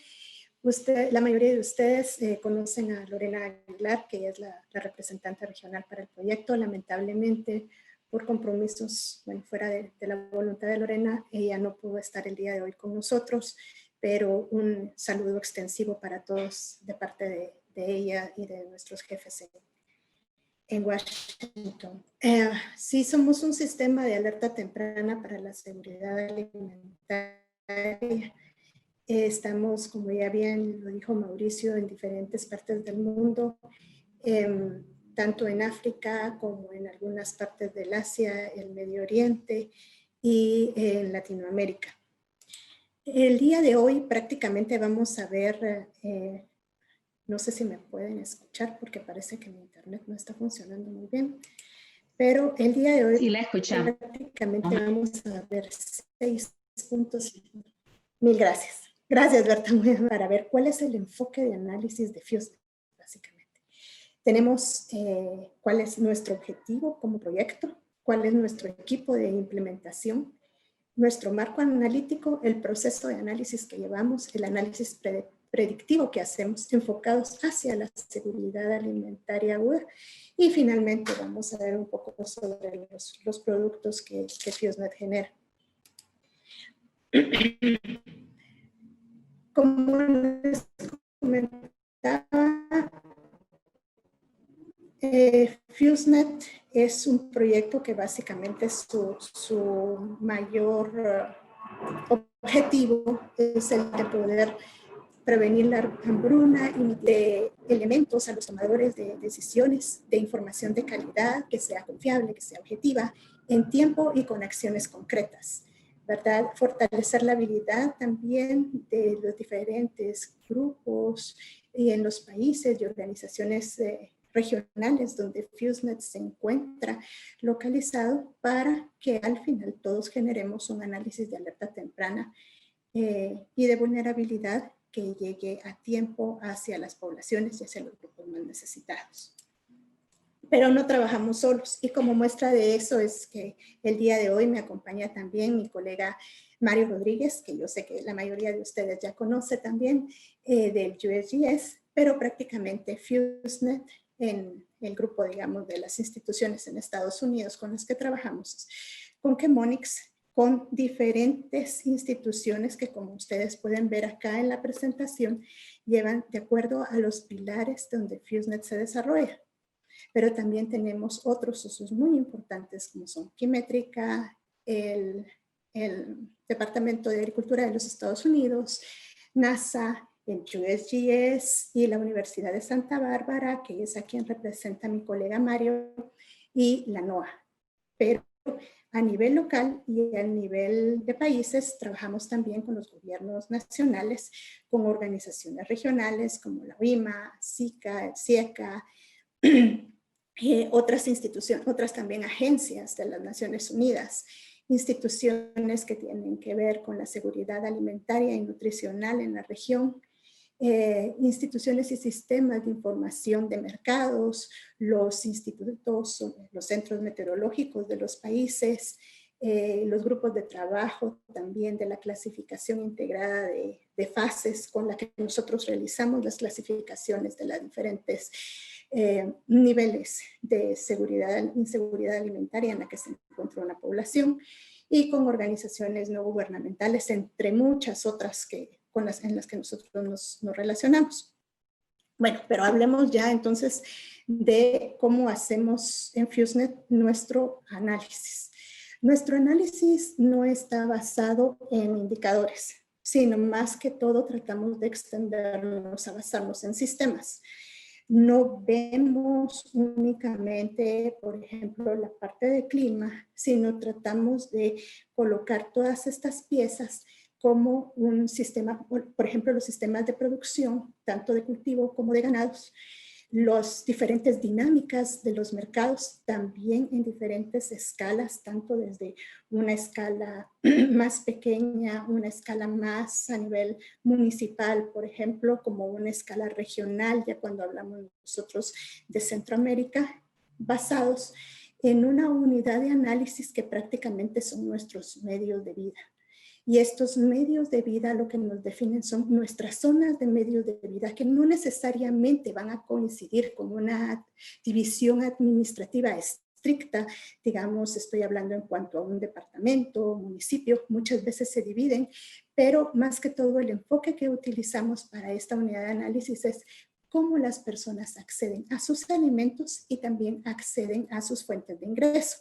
La mayoría de ustedes conocen a Lorena Aguilar, que es la representante regional para el proyecto. Lamentablemente, por compromisos fuera de la voluntad de Lorena, ella no pudo estar el día de hoy con nosotros, pero un saludo extensivo para todos de parte de ella y de nuestros jefes en Washington. Sí, somos un sistema de alerta temprana para la seguridad alimentaria. Estamos, como ya bien lo dijo Mauricio, en diferentes partes del mundo, tanto en África como en algunas partes del Asia, el Medio Oriente y en Latinoamérica. El día de hoy prácticamente vamos a ver, no sé si me pueden escuchar porque parece que mi internet no está funcionando muy bien, pero el día de hoy
sí, la escuchamos.
prácticamente vamos a ver 6 puntos. Mil gracias. Gracias, Berta, para ver cuál es el enfoque de análisis de FuseNet, básicamente. Tenemos cuál es nuestro objetivo como proyecto, cuál es nuestro equipo de implementación, nuestro marco analítico, el proceso de análisis que llevamos, el análisis predictivo que hacemos enfocados hacia la seguridad alimentaria aguda y finalmente vamos a ver un poco sobre los productos que FuseNet genera. Como les comentaba, FuseNet es un proyecto que básicamente su mayor objetivo es el de poder prevenir la hambruna y de elementos a los tomadores de decisiones, de información de calidad, que sea confiable, que sea objetiva, en tiempo y con acciones concretas, ¿verdad? Fortalecer la habilidad también de los diferentes grupos y en los países y organizaciones regionales donde FuseNet se encuentra localizado para que al final todos generemos un análisis de alerta temprana y de vulnerabilidad que llegue a tiempo hacia las poblaciones y hacia los grupos más necesitados. Pero no trabajamos solos, y como muestra de eso es que el día de hoy me acompaña también mi colega Mario Rodríguez, que yo sé que la mayoría de ustedes ya conoce también, del USGS, pero prácticamente FuseNet, en el grupo, digamos, de las instituciones en Estados Unidos con las que trabajamos, con Chemonics, con diferentes instituciones que, como ustedes pueden ver acá en la presentación, llevan de acuerdo a los pilares donde FuseNet se desarrolla. Pero también tenemos otros usos muy importantes como son Quimétrica, el Departamento de Agricultura de los Estados Unidos, NASA, el USGS y la Universidad de Santa Bárbara, que es a quien representa mi colega Mario, y la NOAA. Pero a nivel local y a nivel de países, trabajamos también con los gobiernos nacionales, con organizaciones regionales como la OIMA, SICA, el CIECA, otras instituciones, otras también agencias de las Naciones Unidas, instituciones que tienen que ver con la seguridad alimentaria y nutricional en la región, instituciones y sistemas de información de mercados, los institutos, los centros meteorológicos de los países, los grupos de trabajo también de la clasificación integrada de fases con la que nosotros realizamos las clasificaciones de las diferentes niveles de inseguridad alimentaria en la que se encuentra una población, y con organizaciones no gubernamentales, entre muchas otras en las que nosotros nos relacionamos. Bueno, pero hablemos ya entonces de cómo hacemos en FuseNet nuestro análisis. Nuestro análisis no está basado en indicadores, sino más que todo tratamos de extendernos a basarnos en sistemas. No vemos únicamente, por ejemplo, la parte de clima, sino tratamos de colocar todas estas piezas como un sistema, por ejemplo, los sistemas de producción, tanto de cultivo como de ganados, las diferentes dinámicas de los mercados también en diferentes escalas, tanto desde una escala más pequeña, una escala más a nivel municipal, por ejemplo, como una escala regional, ya cuando hablamos nosotros de Centroamérica, basados en una unidad de análisis que prácticamente son nuestros medios de vida. Y estos medios de vida lo que nos definen son nuestras zonas de medios de vida, que no necesariamente van a coincidir con una división administrativa estricta. Digamos, estoy hablando en cuanto a un departamento, municipio, muchas veces se dividen, pero más que todo el enfoque que utilizamos para esta unidad de análisis es cómo las personas acceden a sus alimentos y también acceden a sus fuentes de ingreso.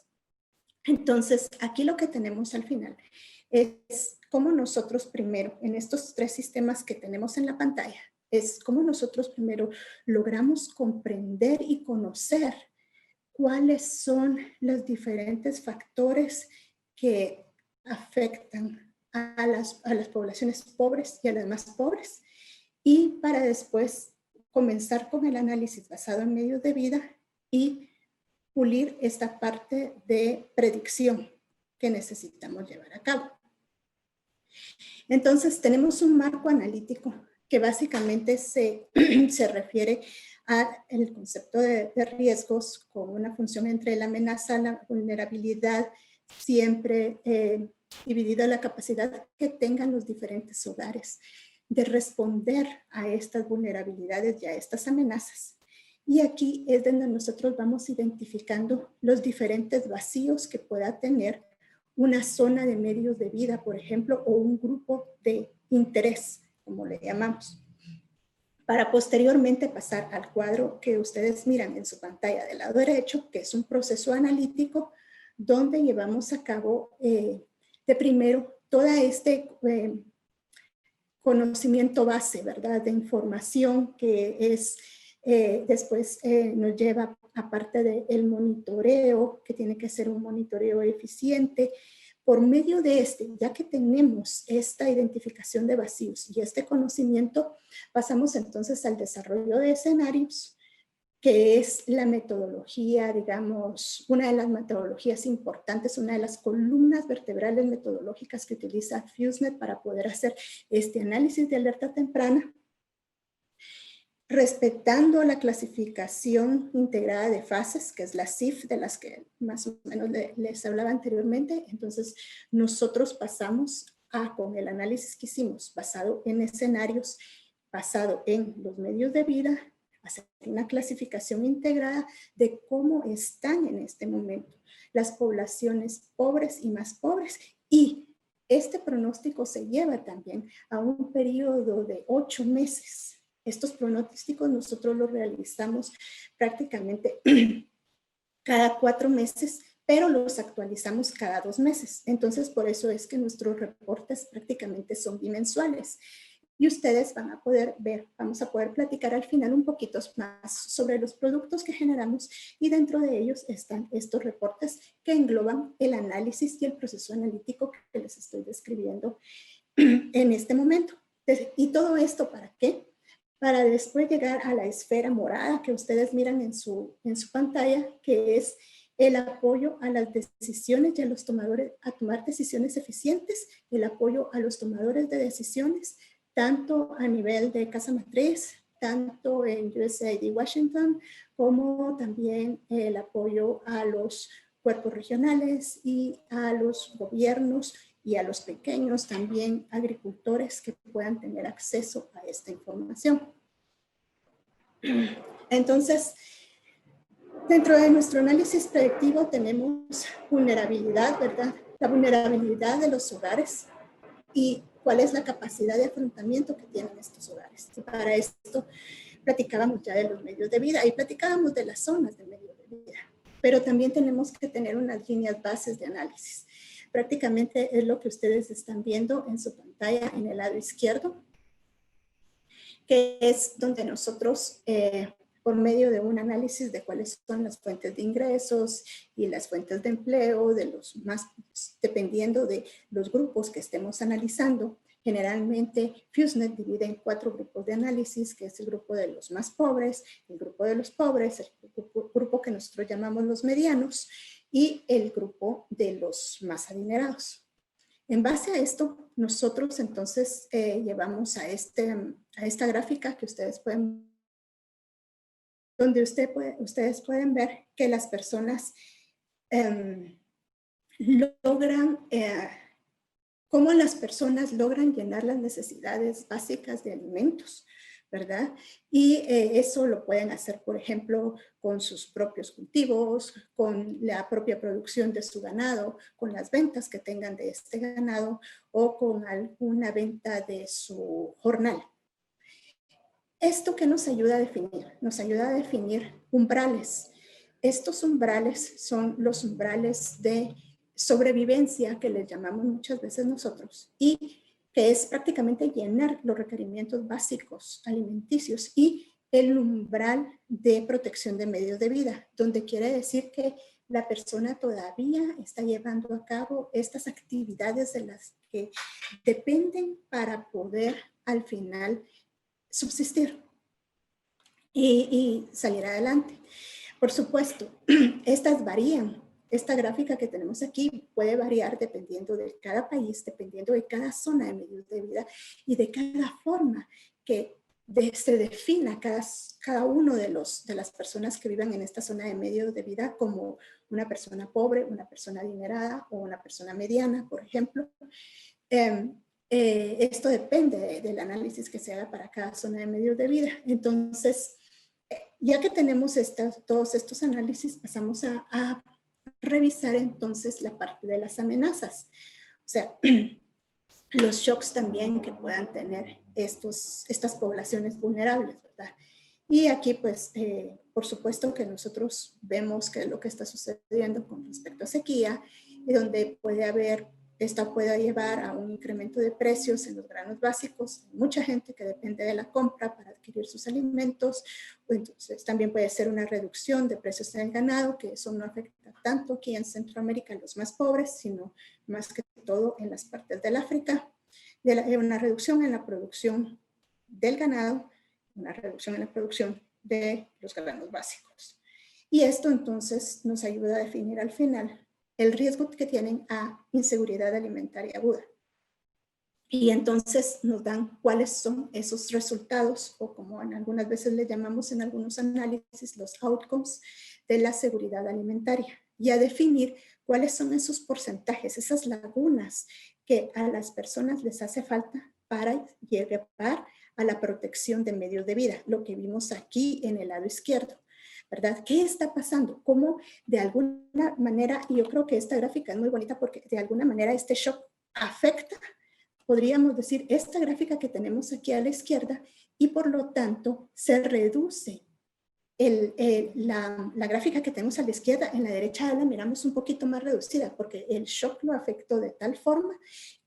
Entonces, aquí lo que tenemos al final es cómo nosotros primero, en estos tres sistemas que tenemos en la pantalla, es cómo nosotros primero logramos comprender y conocer cuáles son los diferentes factores que afectan a las poblaciones pobres y a las más pobres, y para después comenzar con el análisis basado en medios de vida y pulir esta parte de predicción que necesitamos llevar a cabo. Entonces tenemos un marco analítico que básicamente se refiere al concepto de riesgos con una función entre la amenaza, la vulnerabilidad, siempre dividido la capacidad que tengan los diferentes hogares de responder a estas vulnerabilidades y a estas amenazas. Y aquí es donde nosotros vamos identificando los diferentes vacíos que pueda tener una zona de medios de vida, por ejemplo, o un grupo de interés, como le llamamos, para posteriormente pasar al cuadro que ustedes miran en su pantalla del lado derecho, que es un proceso analítico donde llevamos a cabo de primero todo este conocimiento base, ¿verdad?, de información que es después nos lleva, aparte del monitoreo, que tiene que ser un monitoreo eficiente. Por medio de ya que tenemos esta identificación de vacíos y este conocimiento, pasamos entonces al desarrollo de escenarios que es la metodología, digamos, una de las metodologías importantes, una de las columnas vertebrales metodológicas que utiliza FuseNet para poder hacer este análisis de alerta temprana, respetando la clasificación integrada de fases, que es la CIF, de las que más o menos les hablaba anteriormente. Entonces, nosotros pasamos con el análisis que hicimos, basado en escenarios, basado en los medios de vida, hacer una clasificación integrada de cómo están en este momento las poblaciones pobres y más pobres. Y este pronóstico se lleva también a un periodo de 8 meses. Estos pronósticos nosotros los realizamos prácticamente cada 4 meses, pero los actualizamos cada 2 meses. Entonces, por eso es que nuestros reportes prácticamente son bimensuales. Y ustedes van a poder ver, vamos a poder platicar al final un poquito más sobre los productos que generamos, y dentro de ellos están estos reportes que engloban el análisis y el proceso analítico que les estoy describiendo en este momento. ¿Y todo esto para qué? Para después llegar a la esfera morada que ustedes miran en su pantalla, que es el apoyo a las decisiones y a los tomadores, a tomar decisiones eficientes, el apoyo a los tomadores de decisiones, tanto a nivel de casa matriz, tanto en USAID Washington, como también el apoyo a los cuerpos regionales y a los gobiernos y a los pequeños también agricultores que puedan tener acceso a esta información. Entonces, dentro de nuestro análisis predictivo tenemos vulnerabilidad, ¿verdad? La vulnerabilidad de los hogares y cuál es la capacidad de afrontamiento que tienen estos hogares. Y para esto platicábamos ya de los medios de vida y platicábamos de las zonas de medio de vida, pero también tenemos que tener unas líneas bases de análisis. Prácticamente es lo que ustedes están viendo en su pantalla en el lado izquierdo, que es donde nosotros, por medio de un análisis de cuáles son las fuentes de ingresos y las fuentes de empleo, de los más, dependiendo de los grupos que estemos analizando, generalmente FuseNet divide en 4 grupos de análisis, que es el grupo de los más pobres, el grupo de los pobres, el grupo que nosotros llamamos los medianos y el grupo de los más adinerados. En base a esto, nosotros entonces llevamos a esta gráfica que ustedes pueden, donde ustedes pueden ver que las personas cómo las personas logran llenar las necesidades básicas de alimentos, ¿verdad? Y eso lo pueden hacer, por ejemplo, con sus propios cultivos, con la propia producción de su ganado, con las ventas que tengan de este ganado o con alguna venta de su jornal. ¿Esto qué nos ayuda a definir? Nos ayuda a definir umbrales. Estos umbrales son los umbrales de sobrevivencia que les llamamos muchas veces nosotros, y que es prácticamente llenar los requerimientos básicos alimenticios, y el umbral de protección de medios de vida, donde quiere decir que la persona todavía está llevando a cabo estas actividades de las que dependen para poder al final subsistir y salir adelante. Por supuesto, estas varían. Esta gráfica que tenemos aquí puede variar dependiendo de cada país, dependiendo de cada zona de medios de vida y de cada forma que se defina cada uno de las personas que vivan en esta zona de medios de vida como una persona pobre, una persona adinerada o una persona mediana, por ejemplo. Esto depende del análisis que se haga para cada zona de medios de vida. Entonces, ya que tenemos todos estos análisis, pasamos a revisar entonces la parte de las amenazas. O sea, los shocks también que puedan tener estas poblaciones vulnerables, ¿verdad? Y aquí, pues, por supuesto que nosotros vemos qué es lo que está sucediendo con respecto a sequía, y donde esta puede llevar a un incremento de precios en los granos básicos. Mucha gente que depende de la compra para adquirir sus alimentos. Entonces también puede ser una reducción de precios en el ganado, que eso no afecta tanto aquí en Centroamérica a los más pobres, sino más que todo en las partes del África. Una reducción en la producción del ganado, una reducción en la producción de los granos básicos. Y esto entonces nos ayuda a definir al final el riesgo que tienen a inseguridad alimentaria aguda. Y entonces nos dan cuáles son esos resultados, o como en algunas veces le llamamos en algunos análisis, los outcomes de la seguridad alimentaria. Y a definir cuáles son esos porcentajes, esas lagunas que a las personas les hace falta para llegar a la protección de medios de vida, lo que vimos aquí en el lado izquierdo, ¿verdad? ¿Qué está pasando? ¿Cómo de alguna manera, y yo creo que esta gráfica es muy bonita porque de alguna manera este shock afecta, podríamos decir, esta gráfica que tenemos aquí a la izquierda, y por lo tanto se reduce la gráfica que tenemos a la izquierda. En la derecha la miramos un poquito más reducida porque el shock lo afectó de tal forma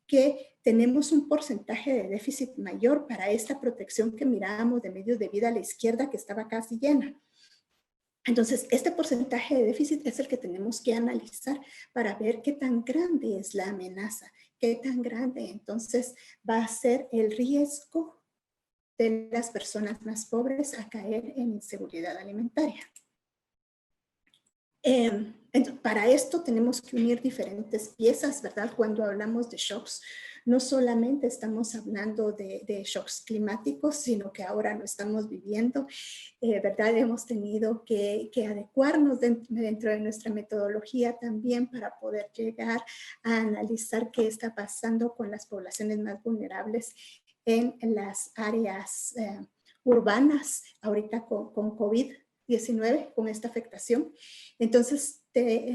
que tenemos un porcentaje de déficit mayor para esta protección que mirábamos de medios de vida a la izquierda, que estaba casi llena. Entonces, este porcentaje de déficit es el que tenemos que analizar para ver qué tan grande es la amenaza, qué tan grande entonces va a ser el riesgo de las personas más pobres a caer en inseguridad alimentaria. Para esto tenemos que unir diferentes piezas, ¿verdad? Cuando hablamos de shocks, no solamente estamos hablando de shocks climáticos, sino que ahora lo estamos viviendo, ¿verdad? Hemos tenido que adecuarnos dentro de nuestra metodología también para poder llegar a analizar qué está pasando con las poblaciones más vulnerables en las áreas urbanas, ahorita con COVID-19, con esta afectación. Entonces,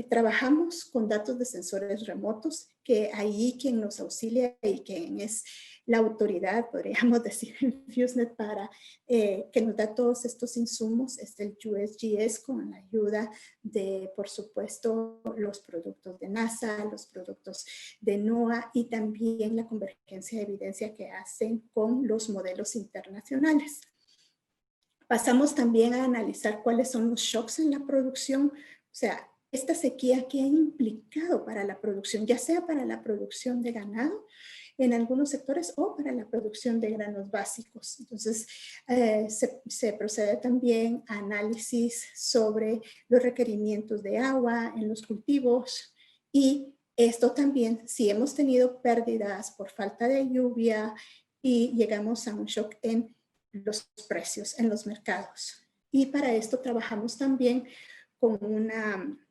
trabajamos con datos de sensores remotos, que ahí quien nos auxilia y quien es la autoridad, podríamos decir, en FuseNet para que nos da todos estos insumos, es el USGS, con la ayuda de, por supuesto, los productos de NASA, los productos de NOAA y también la convergencia de evidencia que hacen con los modelos internacionales. Pasamos también a analizar cuáles son los shocks en la producción, o sea, esta sequía que ha implicado para la producción, ya sea para la producción de ganado en algunos sectores o para la producción de granos básicos. Entonces, se procede también a análisis sobre los requerimientos de agua en los cultivos, y esto también, si hemos tenido pérdidas por falta de lluvia y llegamos a un shock en los precios en los mercados. Y para esto trabajamos también con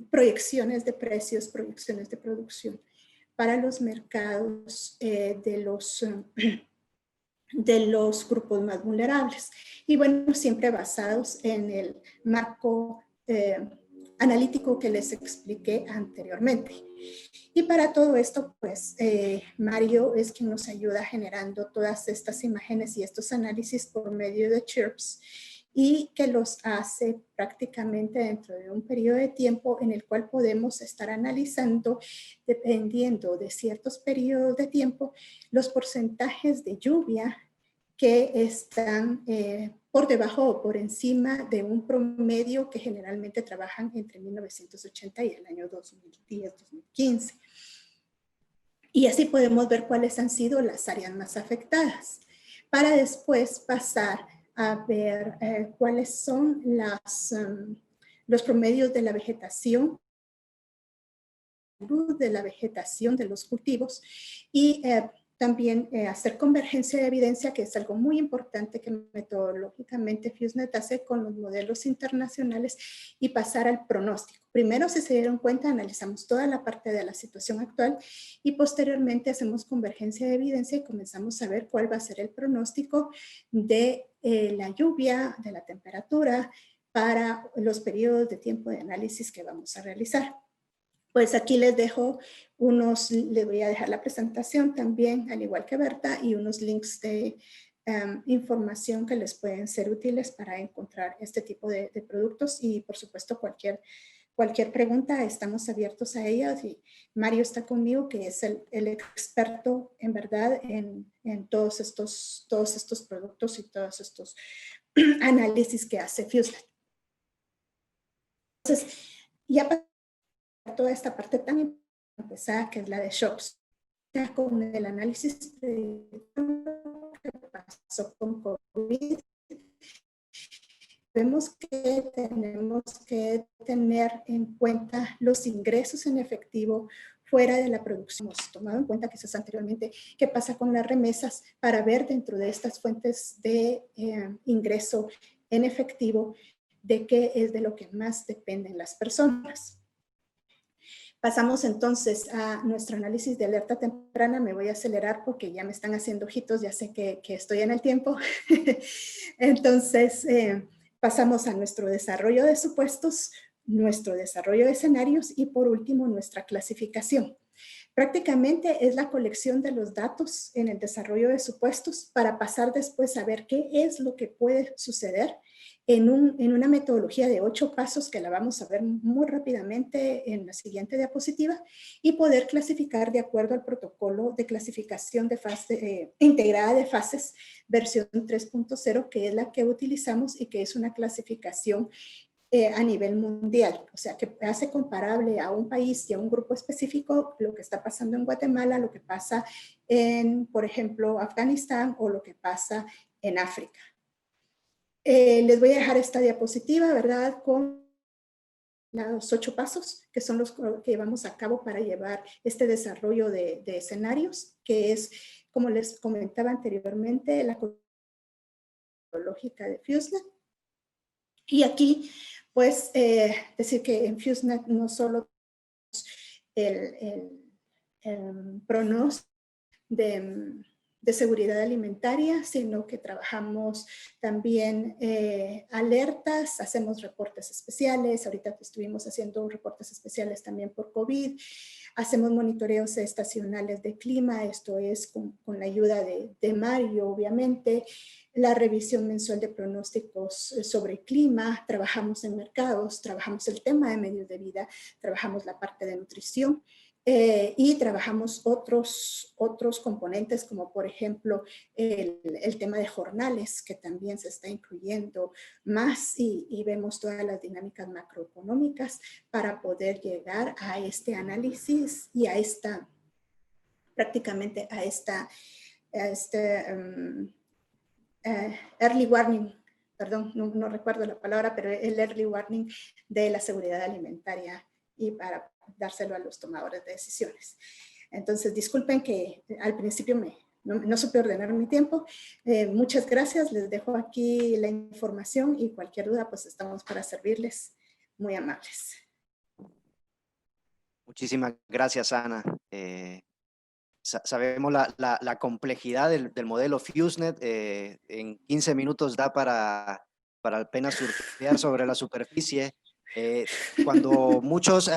proyecciones de precios, proyecciones de producción para los mercados de los grupos más vulnerables. Y bueno, siempre basados en el marco analítico que les expliqué anteriormente. Y para todo esto, pues, Mario es quien nos ayuda generando todas estas imágenes y estos análisis por medio de Chirps, y que los hace prácticamente dentro de un periodo de tiempo en el cual podemos estar analizando, dependiendo de ciertos periodos de tiempo, los porcentajes de lluvia que están por debajo o por encima de un promedio que generalmente trabajan entre 1980 y el año 2010-2015. Y así podemos ver cuáles han sido las áreas más afectadas, para después pasar a ver cuáles son los promedios de la vegetación, de los cultivos, y también hacer convergencia de evidencia, que es algo muy importante que metodológicamente FuseNet hace con los modelos internacionales, y pasar al pronóstico. Primero, si se dieron cuenta, analizamos toda la parte de la situación actual y posteriormente hacemos convergencia de evidencia y comenzamos a ver cuál va a ser el pronóstico de la lluvia, de la temperatura, para los periodos de tiempo de análisis que vamos a realizar. Pues aquí les dejo les voy a dejar la presentación también, al igual que Berta, y unos links de información que les pueden ser útiles para encontrar este tipo de productos, y por supuesto cualquier pregunta, estamos abiertos a ellas, y Mario está conmigo, que es el experto en verdad en todos estos productos y todos estos análisis que hace FuseNet. Entonces, ya toda esta parte tan pesada que es la de shocks, ya con el análisis que pasó con COVID, Vemos que tenemos que tener en cuenta los ingresos en efectivo fuera de la producción. Hemos tomado en cuenta quizás anteriormente qué pasa con las remesas para ver dentro de estas fuentes de ingreso en efectivo de qué es de lo que más dependen las personas. Pasamos entonces a nuestro análisis de alerta temprana. Me voy a acelerar porque ya me están haciendo ojitos, ya sé que estoy en el tiempo. Entonces, pasamos a nuestro desarrollo de supuestos, nuestro desarrollo de escenarios y por último nuestra clasificación. Prácticamente es la colección de los datos en el desarrollo de supuestos para pasar después a ver qué es lo que puede suceder en una metodología de 8 pasos que la vamos a ver muy rápidamente en la siguiente diapositiva y poder clasificar de acuerdo al protocolo de clasificación de fase, integrada de fases versión 3.0, que es la que utilizamos y que es una clasificación a nivel mundial, o sea, que hace comparable a un país y a un grupo específico lo que está pasando en Guatemala, lo que pasa en, por ejemplo, Afganistán o lo que pasa en África. Les voy a dejar esta diapositiva, ¿verdad?, con los 8 pasos, que son los que llevamos a cabo para llevar este desarrollo de escenarios, que es, como les comentaba anteriormente, la lógica de FuseNet. Y aquí, pues, decir que en FuseNet no solo el pronóstico de seguridad alimentaria, sino que trabajamos también alertas, hacemos reportes especiales, ahorita estuvimos haciendo reportes especiales también por COVID, hacemos monitoreos estacionales de clima, esto es con la ayuda de Mario, obviamente, la revisión mensual de pronósticos sobre clima, trabajamos en mercados, trabajamos el tema de medios de vida, trabajamos la parte de nutrición, y trabajamos otros componentes como por ejemplo el tema de jornales que también se está incluyendo más y vemos todas las dinámicas macroeconómicas para poder llegar a este análisis y a esta, prácticamente a este early warning, perdón, no recuerdo la palabra, pero el early warning de la seguridad alimentaria y para dárselo a los tomadores de decisiones. Entonces, disculpen que al principio no supe ordenar mi tiempo. Muchas gracias, les dejo aquí la información y cualquier duda, pues estamos para servirles. Muy amables.
Muchísimas gracias, Ana. Sabemos la complejidad del modelo FuseNet. En 15 minutos da para apenas surfear sobre la superficie. Cuando muchos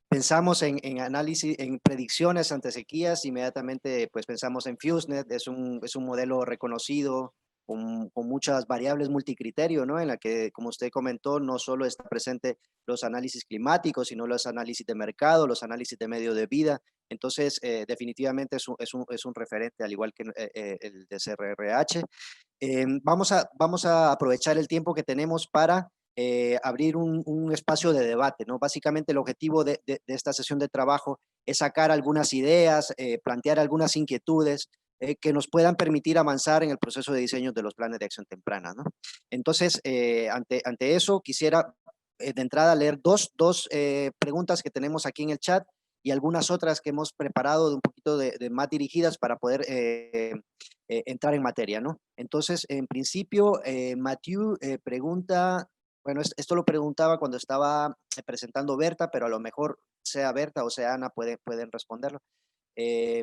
pensamos en análisis, en predicciones ante sequías, inmediatamente pues pensamos en FuseNet. Es un modelo reconocido con muchas variables multicriterio, ¿no? En la que, como usted comentó, no solo está presente los análisis climáticos, sino los análisis de mercado, los análisis de medio de vida. Entonces, definitivamente es un referente, al igual que el de CRRH. Vamos a aprovechar el tiempo que tenemos para abrir un espacio de debate, ¿no? Básicamente el objetivo de esta sesión de trabajo es sacar algunas ideas, plantear algunas inquietudes que nos puedan permitir avanzar en el proceso de diseño de los planes de acción temprana, ¿no? Entonces, ante eso, quisiera de entrada leer dos preguntas que tenemos aquí en el chat y algunas otras que hemos preparado de un poquito de más dirigidas para poder entrar en materia, ¿no? Entonces, en principio, Matthew pregunta, bueno, esto lo preguntaba cuando estaba presentando Berta, pero a lo mejor sea Berta o sea Ana pueden responderlo.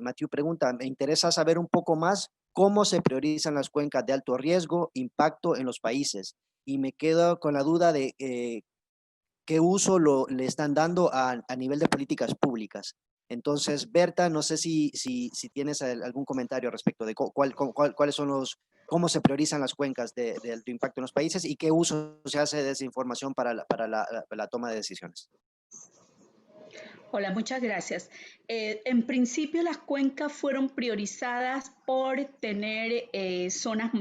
Matthew pregunta, me interesa saber un poco más cómo se priorizan las cuencas de alto riesgo, impacto en los países. Y me quedo con la duda de qué uso le están dando a nivel de políticas públicas. Entonces, Berta, no sé si tienes algún comentario respecto de cuáles son cómo se priorizan las cuencas de alto impacto en los países y qué uso se hace de esa información para la toma de decisiones.
Hola, muchas gracias. En principio, las cuencas fueron priorizadas por tener zonas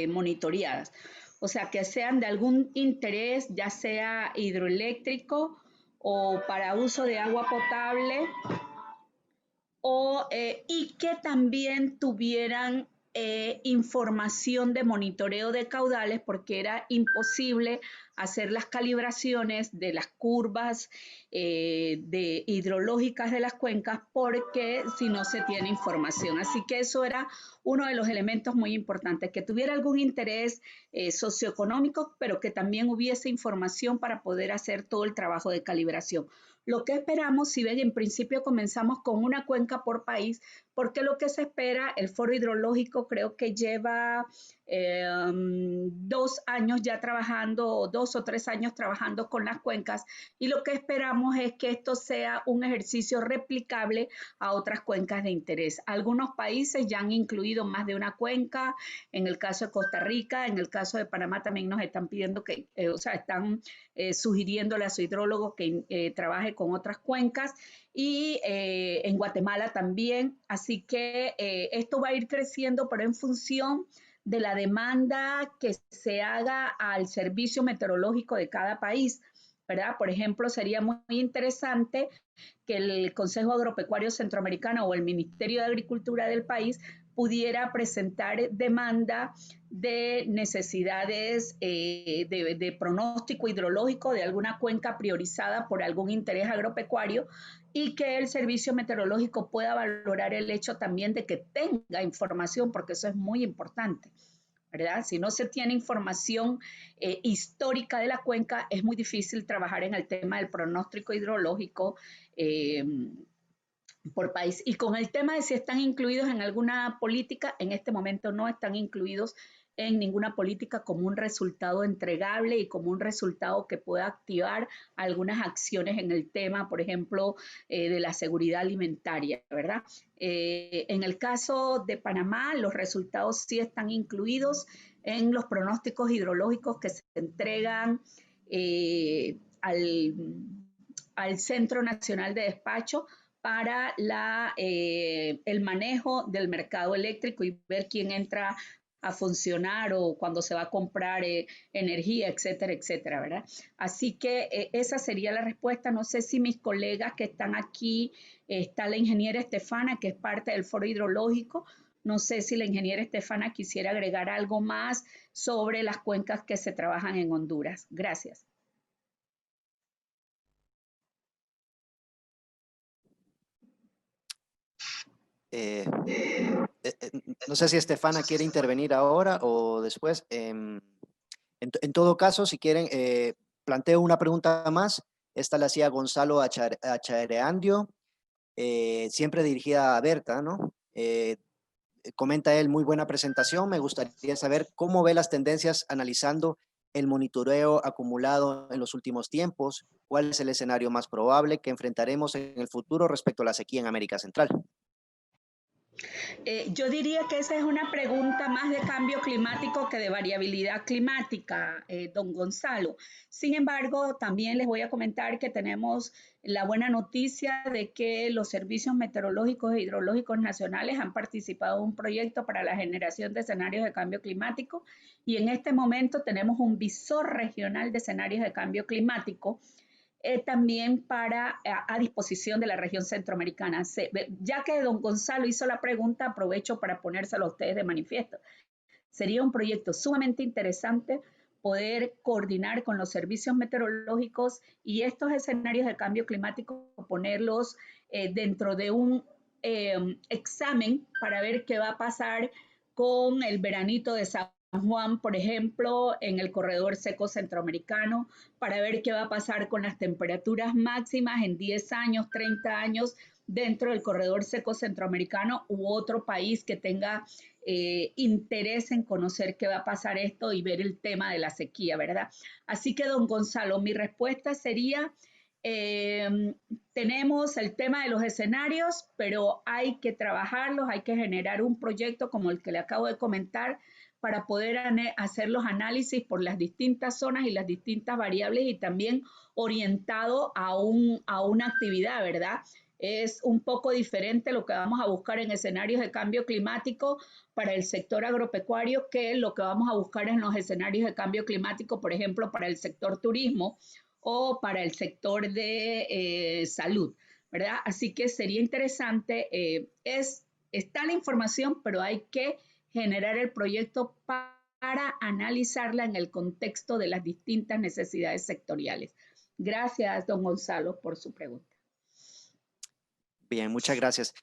monitoreadas, o sea, que sean de algún interés, ya sea hidroeléctrico o para uso de agua potable, y que también tuvieran información de monitoreo de caudales porque era imposible hacer las calibraciones de las curvas hidrológicas de las cuencas porque si no se tiene información. Así que eso era uno de los elementos muy importantes, que tuviera algún interés socioeconómico, pero que también hubiese información para poder hacer todo el trabajo de calibración. Lo que esperamos, si ven, en principio comenzamos con una cuenca por país, porque lo que se espera, el Foro Hidrológico creo que lleva 2 años ya trabajando, 2 o 3 años trabajando con las cuencas, y lo que esperamos es que esto sea un ejercicio replicable a otras cuencas de interés. Algunos países ya han incluido más de una cuenca, en el caso de Costa Rica, en el caso de Panamá también nos están pidiendo que, están sugiriéndole a su hidrólogo que trabaje con otras cuencas, y en Guatemala también. Así que esto va a ir creciendo, pero en función de la demanda que se haga al servicio meteorológico de cada país, ¿verdad? Por ejemplo, sería muy interesante que el Consejo Agropecuario Centroamericano o el Ministerio de Agricultura del país pudiera presentar demanda de necesidades de pronóstico hidrológico de alguna cuenca priorizada por algún interés agropecuario, y que el servicio meteorológico pueda valorar el hecho también de que tenga información, porque eso es muy importante, ¿verdad? Si no se tiene información histórica de la cuenca, es muy difícil trabajar en el tema del pronóstico hidrológico por país. Y con el tema de si están incluidos en alguna política, en este momento no están incluidos en ninguna política como un resultado entregable y como un resultado que pueda activar algunas acciones en el tema, por ejemplo, de la seguridad alimentaria, ¿verdad? En el caso de Panamá, los resultados sí están incluidos en los pronósticos hidrológicos que se entregan al Centro Nacional de Despacho para el manejo del mercado eléctrico y ver quién entra a funcionar o cuando se va a comprar energía, etcétera, etcétera, ¿verdad? Así que esa sería la respuesta. No sé si mis colegas que están aquí, está la ingeniera Estefana, que es parte del Foro Hidrológico. No sé si la ingeniera Estefana quisiera agregar algo más sobre las cuencas que se trabajan en Honduras. Gracias.
No sé si Estefana quiere intervenir ahora o después. En todo caso, si quieren, planteo una pregunta más. Esta la hacía Gonzalo Achareandio, siempre dirigida a Berta, ¿no? Comenta él, muy buena presentación. Me gustaría saber cómo ve las tendencias analizando el monitoreo acumulado en los últimos tiempos. ¿Cuál es el escenario más probable que enfrentaremos en el futuro respecto a la sequía en América Central?
Yo diría que esa es una pregunta más de cambio climático que de variabilidad climática, don Gonzalo. Sin embargo, también les voy a comentar que tenemos la buena noticia de que los servicios meteorológicos e hidrológicos nacionales han participado en un proyecto para la generación de escenarios de cambio climático, y en este momento tenemos un visor regional de escenarios de cambio climático también a disposición de la región centroamericana. Ya que don Gonzalo hizo la pregunta, aprovecho para ponérselo a ustedes de manifiesto. Sería un proyecto sumamente interesante poder coordinar con los servicios meteorológicos y estos escenarios de cambio climático, ponerlos dentro de un examen para ver qué va a pasar con el veranito de San Juan, por ejemplo, en el corredor seco centroamericano, para ver qué va a pasar con las temperaturas máximas en 10 años, 30 años dentro del corredor seco centroamericano u otro país que tenga interés en conocer qué va a pasar esto y ver el tema de la sequía, ¿verdad? Así que, don Gonzalo, mi respuesta sería, tenemos el tema de los escenarios, pero hay que trabajarlos, hay que generar un proyecto como el que le acabo de comentar para poder hacer los análisis por las distintas zonas y las distintas variables y también orientado a una actividad, ¿verdad? Es un poco diferente lo que vamos a buscar en escenarios de cambio climático para el sector agropecuario que lo que vamos a buscar en los escenarios de cambio climático, por ejemplo, para el sector turismo o para el sector de salud, ¿verdad? Así que sería interesante, está la información, pero hay que generar el proyecto para analizarla en el contexto de las distintas necesidades sectoriales. Gracias, don Gonzalo, por su pregunta.
Bien, muchas gracias.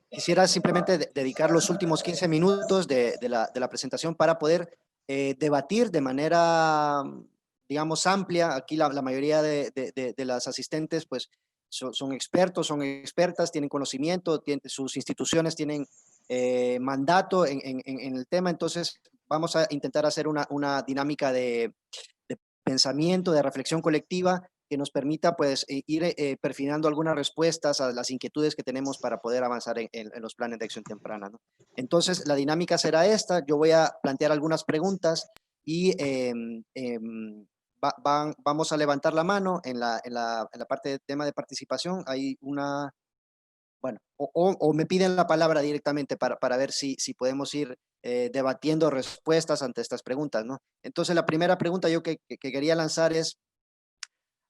Quisiera simplemente dedicar los últimos 15 minutos de la presentación para poder debatir de manera, digamos, amplia. Aquí la mayoría de las asistentes pues son expertos, son expertas, tienen conocimiento, sus instituciones tienen mandato en el tema. Entonces vamos a intentar hacer una dinámica de pensamiento, de reflexión colectiva que nos permita pues ir perfilando algunas respuestas a las inquietudes que tenemos para poder avanzar en los planes de acción temprana, ¿no? Entonces, la dinámica será esta. Yo voy a plantear algunas preguntas y vamos a levantar la mano en la parte de tema de participación. Hay una, bueno, o me piden la palabra directamente para ver si podemos ir debatiendo respuestas ante estas preguntas, ¿no? Entonces, la primera pregunta yo que quería lanzar es,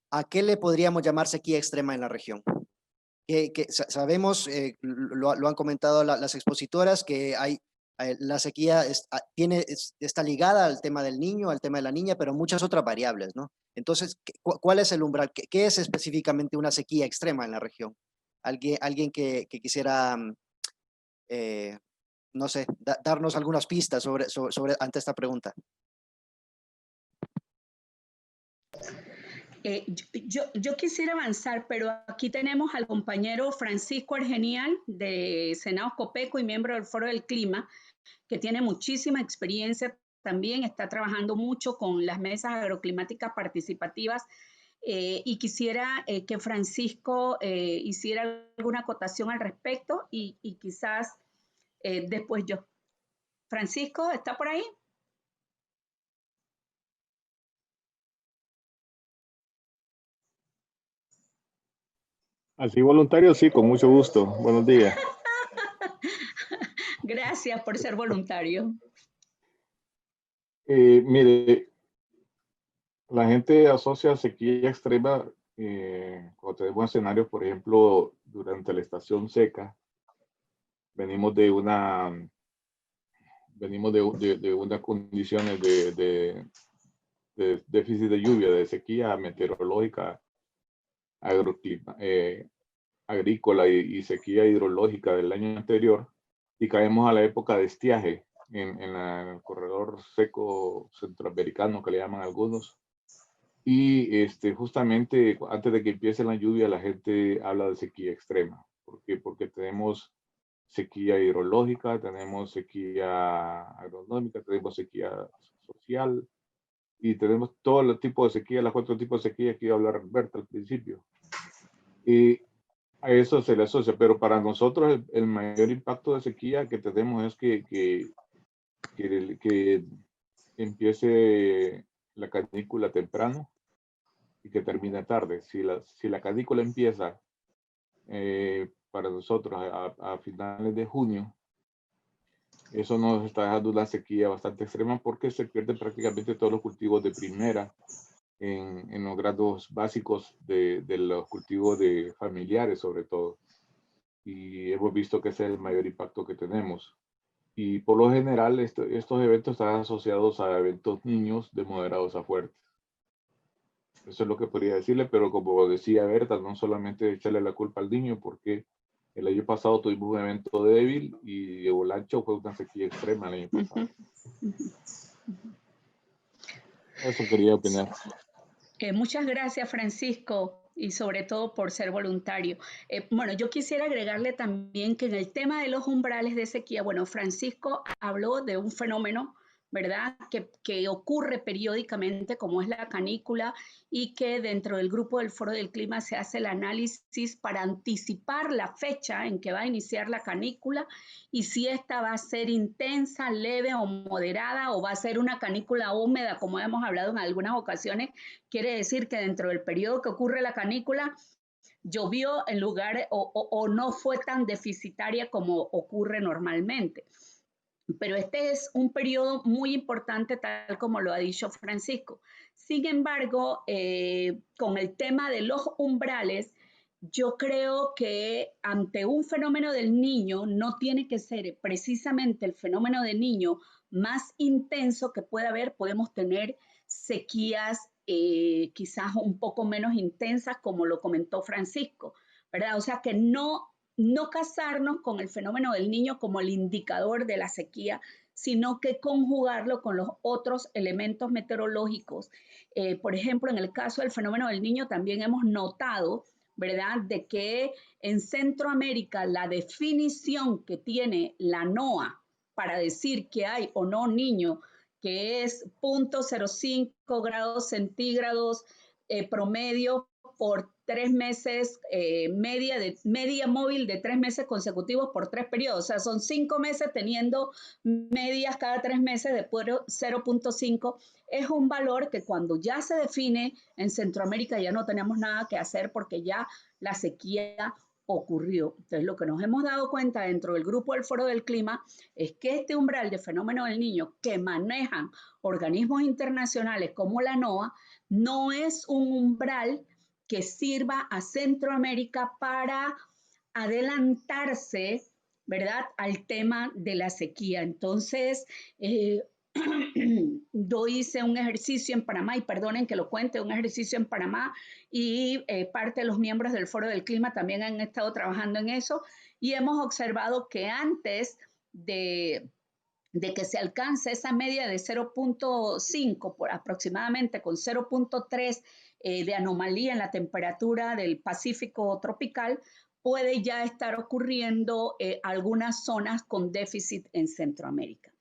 ¿a qué le podríamos llamar sequía extrema en la región? Sabemos, lo han comentado las expositoras, que la sequía está ligada al tema del niño, al tema de la niña, pero muchas otras variables, ¿no? Entonces, ¿cuál es el umbral? ¿Qué es específicamente una sequía extrema en la región? Alguien que quisiera, no sé, darnos algunas pistas ante esta pregunta.
Yo quisiera avanzar, pero aquí tenemos al compañero Francisco Argenial de Senado Copeco y miembro del Foro del Clima, que tiene muchísima experiencia también, está trabajando mucho con las mesas agroclimáticas participativas y quisiera que Francisco hiciera alguna acotación al respecto y quizás después yo. Francisco, ¿está por ahí?
Así voluntario, sí, con mucho gusto. Buenos días.
Gracias por ser voluntario.
Mire, la gente asocia sequía extrema cuando tenemos escenarios, por ejemplo, durante la estación seca, venimos de unas condiciones de déficit de lluvia, de sequía meteorológica, agrícola y sequía hidrológica del año anterior, y caemos a la época de estiaje en el corredor seco centroamericano, que le llaman algunos. Y justamente antes de que empiece la lluvia, la gente habla de sequía extrema. ¿Por qué? Porque tenemos sequía hidrológica, tenemos sequía agronómica, tenemos sequía social y tenemos todos los tipos de sequía, los 4 tipos de sequía que iba a hablar Berta al principio. Y a eso se le asocia, pero para nosotros el mayor impacto de sequía que tenemos es que empiece la canícula temprano y que termine tarde. Si la canícula empieza para nosotros a finales de junio, eso nos está dejando una sequía bastante extrema porque se pierden prácticamente todos los cultivos de primera en los grados básicos de los cultivos de familiares sobre todo. Y hemos visto que ese es el mayor impacto que tenemos. Y por lo general estos eventos están asociados a eventos niños de moderados a fuertes. Eso es lo que podría decirle, pero como decía Berta, no solamente echarle la culpa al niño, porque el año pasado tuvimos un evento débil y Olancho fue una sequía extrema el año pasado. Eso quería opinar.
Muchas gracias, Francisco, y sobre todo por ser voluntario. Bueno, yo quisiera agregarle también que en el tema de los umbrales de sequía, bueno, Francisco habló de un fenómeno, ¿verdad?, que ocurre periódicamente, como es la canícula, y que dentro del grupo del Foro del Clima se hace el análisis para anticipar la fecha en que va a iniciar la canícula y si esta va a ser intensa, leve o moderada, o va a ser una canícula húmeda, como hemos hablado en algunas ocasiones. Quiere decir que dentro del periodo que ocurre la canícula, llovió en lugares o no fue tan deficitaria como ocurre normalmente. Pero este es un periodo muy importante, tal como lo ha dicho Francisco. Sin embargo, con el tema de los umbrales, yo creo que ante un fenómeno del Niño no tiene que ser precisamente el fenómeno del Niño más intenso que pueda haber. Podemos tener sequías quizás un poco menos intensas, como lo comentó Francisco, ¿verdad? O sea, que no casarnos con el fenómeno del Niño como el indicador de la sequía, sino que conjugarlo con los otros elementos meteorológicos. Por ejemplo, en el caso del fenómeno del Niño también hemos notado, ¿verdad?, de que en Centroamérica la definición que tiene la NOAA para decir que hay o no niño, que es 0.05 grados centígrados promedio por 3 meses, media móvil de 3 meses consecutivos por 3 periodos. O sea, son 5 meses teniendo medias cada 3 meses de 0.5. Es un valor que cuando ya se define en Centroamérica ya no tenemos nada que hacer porque ya la sequía ocurrió. Entonces, lo que nos hemos dado cuenta dentro del grupo del Foro del Clima es que este umbral de fenómeno del Niño que manejan organismos internacionales como la NOAA no es un umbral que sirva a Centroamérica para adelantarse, ¿verdad?, al tema de la sequía. Entonces, yo hice un ejercicio en Panamá, y perdonen que lo cuente, un ejercicio en Panamá, y parte de los miembros del Foro del Clima también han estado trabajando en eso, y hemos observado que antes de que se alcance esa media de 0.5 por aproximadamente con 0.3 de anomalía en la temperatura del Pacífico tropical, puede ya estar ocurriendo algunas zonas con déficit en Centroamérica.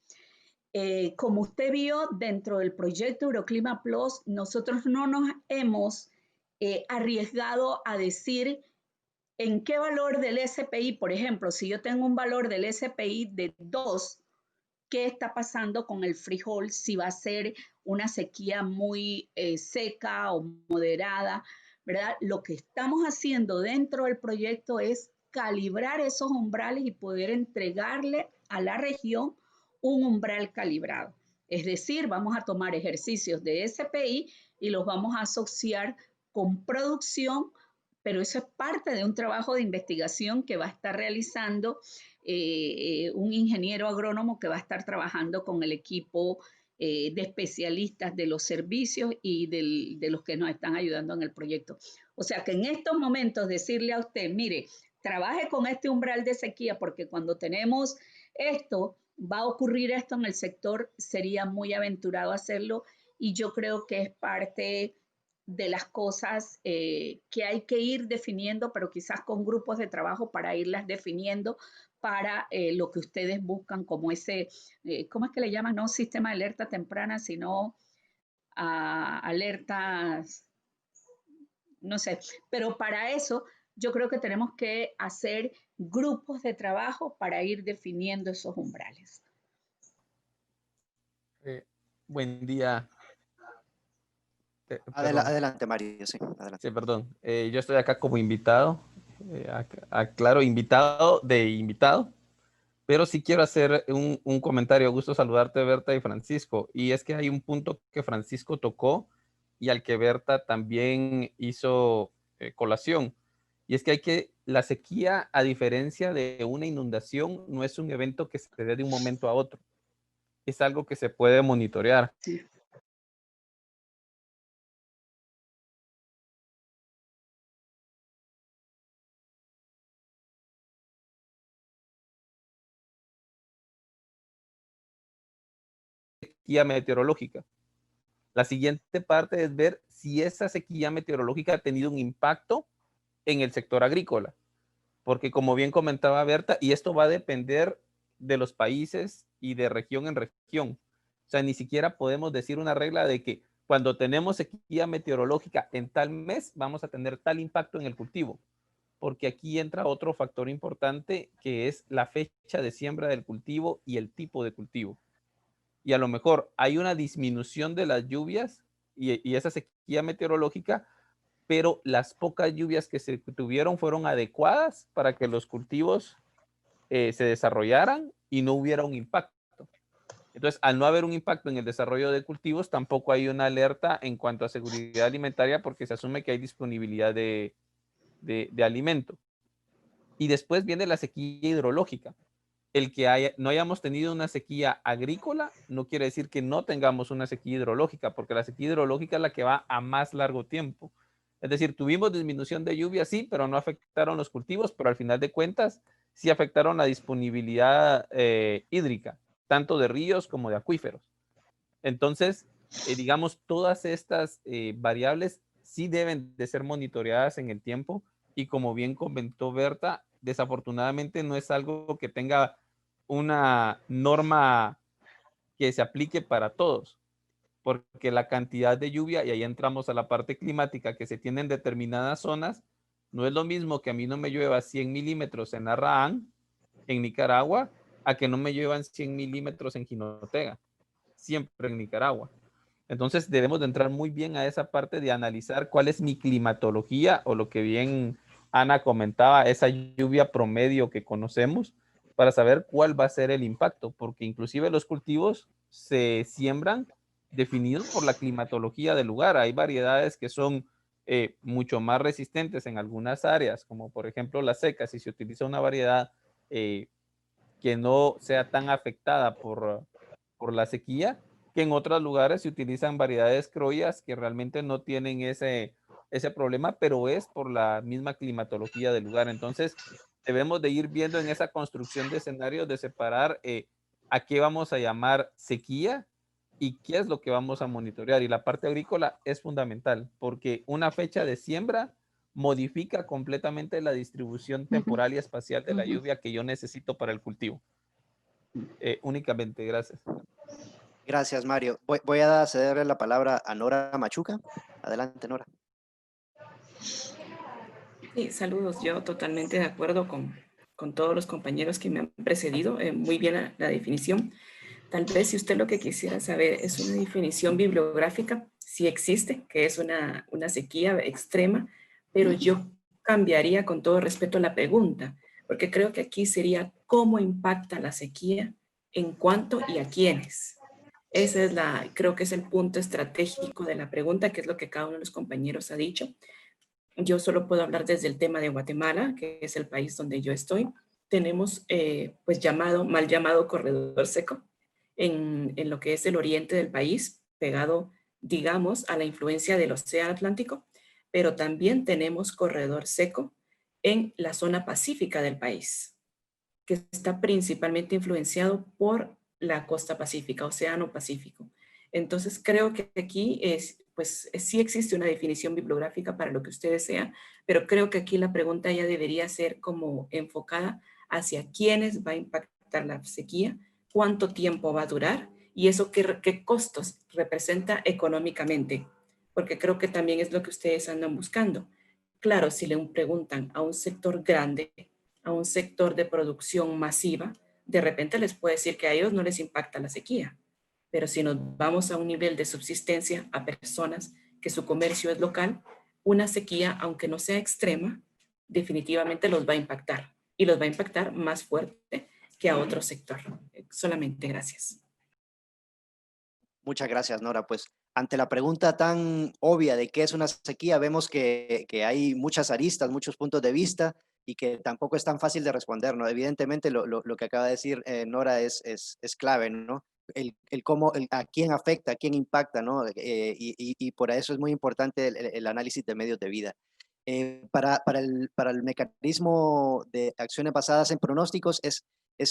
Como usted vio dentro del proyecto Euroclima Plus, nosotros no nos hemos arriesgado a decir en qué valor del SPI, por ejemplo, si yo tengo un valor del SPI de 2, qué está pasando con el frijol, si va a ser una sequía muy seca o moderada, ¿verdad? Lo que estamos haciendo dentro del proyecto es calibrar esos umbrales y poder entregarle a la región un umbral calibrado. Es decir, vamos a tomar ejercicios de SPI y los vamos a asociar con producción, pero eso es parte de un trabajo de investigación que va a estar realizando un ingeniero agrónomo que va a estar trabajando con el equipo de especialistas de los servicios y de los que nos están ayudando en el proyecto. O sea que en estos momentos decirle a usted, mire, trabaje con este umbral de sequía porque cuando tenemos esto, va a ocurrir esto en el sector, sería muy aventurado hacerlo, y yo creo que es parte de las cosas que hay que ir definiendo, pero quizás con grupos de trabajo para irlas definiendo para lo que ustedes buscan como ese, ¿cómo es que le llaman? No sistema de alerta temprana, sino alertas, no sé, pero para eso yo creo que tenemos que hacer grupos de trabajo para ir definiendo esos umbrales.
Buen día.
Adelante, Mario. Sí, adelante.
Sí, perdón. Yo estoy acá como invitado. Claro, invitado de invitado. Pero sí quiero hacer un comentario. Gusto saludarte, Berta y Francisco. Y es que hay un punto que Francisco tocó y al que Berta también hizo colación. Y es que la sequía, a diferencia de una inundación, no es un evento que se dé de un momento a otro. Es algo que se puede monitorear.
Sí.
Sequía meteorológica. La siguiente parte es ver si esa sequía meteorológica ha tenido un impacto en el sector agrícola. Porque como bien comentaba Berta, y esto va a depender de los países y de región en región. O sea, ni siquiera podemos decir una regla de que cuando tenemos sequía meteorológica en tal mes, vamos a tener tal impacto en el cultivo. Porque aquí entra otro factor importante que es la fecha de siembra del cultivo y el tipo de cultivo. Y a lo mejor hay una disminución de las lluvias y esa sequía meteorológica, pero las pocas lluvias que se tuvieron fueron adecuadas para que los cultivos se desarrollaran y no hubiera un impacto. Entonces, al no haber un impacto en el desarrollo de cultivos, tampoco hay una alerta en cuanto a seguridad alimentaria porque se asume que hay disponibilidad de de alimento. Y después viene la sequía hidrológica. El que no hayamos tenido una sequía agrícola no quiere decir que no tengamos una sequía hidrológica, porque la sequía hidrológica es la que va a más largo tiempo. Es decir, tuvimos disminución de lluvia, sí, pero no afectaron los cultivos, pero al final de cuentas sí afectaron la disponibilidad hídrica, tanto de ríos como de acuíferos. Entonces, digamos, todas estas variables sí deben de ser monitoreadas en el tiempo y como bien comentó Berta, desafortunadamente no es algo que tenga una norma que se aplique para todos, porque la cantidad de lluvia, y ahí entramos a la parte climática que se tiene en determinadas zonas, no es lo mismo que a mí no me llueva 100 milímetros en Arraán, en Nicaragua, a que no me lluevan 100 milímetros en Jinotega, siempre en Nicaragua. Entonces debemos de entrar muy bien a esa parte de analizar cuál es mi climatología o lo que bien Ana comentaba, esa lluvia promedio que conocemos para saber cuál va a ser el impacto, porque inclusive los cultivos se siembran definidos por la climatología del lugar. Hay variedades que son mucho más resistentes en algunas áreas, como por ejemplo la seca, si se utiliza una variedad que no sea tan afectada por la sequía, que en otros lugares se utilizan variedades criollas que realmente no tienen ese problema, pero es por la misma climatología del lugar. Entonces, debemos de ir viendo en esa construcción de escenarios de separar a qué vamos a llamar sequía y qué es lo que vamos a monitorear. Y la parte agrícola es fundamental porque una fecha de siembra modifica completamente la distribución temporal y espacial de la lluvia que yo necesito para el cultivo. Únicamente, gracias.
Gracias, Mario. Voy a cederle la palabra a Nora Machuca. Adelante, Nora.
Sí, saludos. Yo totalmente de acuerdo con todos los compañeros que me han precedido. Muy bien la definición. Tal vez si usted lo que quisiera saber es una definición bibliográfica, sí existe, que es una sequía extrema, pero yo cambiaría con todo respeto la pregunta, porque creo que aquí sería cómo impacta la sequía, en cuánto y a quiénes. Esa es creo que es el punto estratégico de la pregunta, que es lo que cada uno de los compañeros ha dicho. Yo solo puedo hablar desde el tema de Guatemala, que es el país donde yo estoy. Tenemos pues mal llamado corredor seco en lo que es el oriente del país, pegado, digamos, a la influencia del Océano Atlántico, pero también tenemos corredor seco en la zona pacífica del país, que está principalmente influenciado por la costa pacífica, Océano Pacífico. Entonces creo que aquí pues sí existe una definición bibliográfica para lo que usted desea, pero creo que aquí la pregunta ya debería ser como enfocada hacia quiénes va a impactar la sequía, cuánto tiempo va a durar y eso qué costos representa económicamente, porque creo que también es lo que ustedes andan buscando. Claro, si le preguntan a un sector grande, a un sector de producción masiva, de repente les puede decir que a ellos no les impacta la sequía. Pero si nos vamos a un nivel de subsistencia a personas que su comercio es local, una sequía, aunque no sea extrema, definitivamente los va a impactar y los va a impactar más fuerte que a otro sector. Solamente gracias.
Muchas gracias, Nora. Pues ante la pregunta tan obvia de qué es una sequía, vemos que hay muchas aristas, muchos puntos de vista y que tampoco es tan fácil de responder, ¿no? Evidentemente lo que acaba de decir Nora es clave, ¿no? El cómo, a quién afecta, a quién impacta, ¿no? Y por eso es muy importante el análisis de medios de vida. Para el mecanismo de acciones basadas en pronósticos es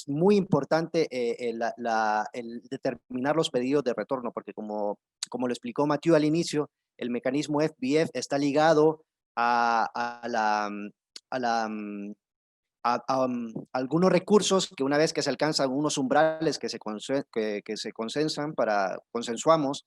muy importante el determinar los pedidos de retorno, porque como lo explicó Mathieu al inicio, el mecanismo FBF está ligado a algunos recursos que una vez que se alcanzan unos umbrales que se consensuamos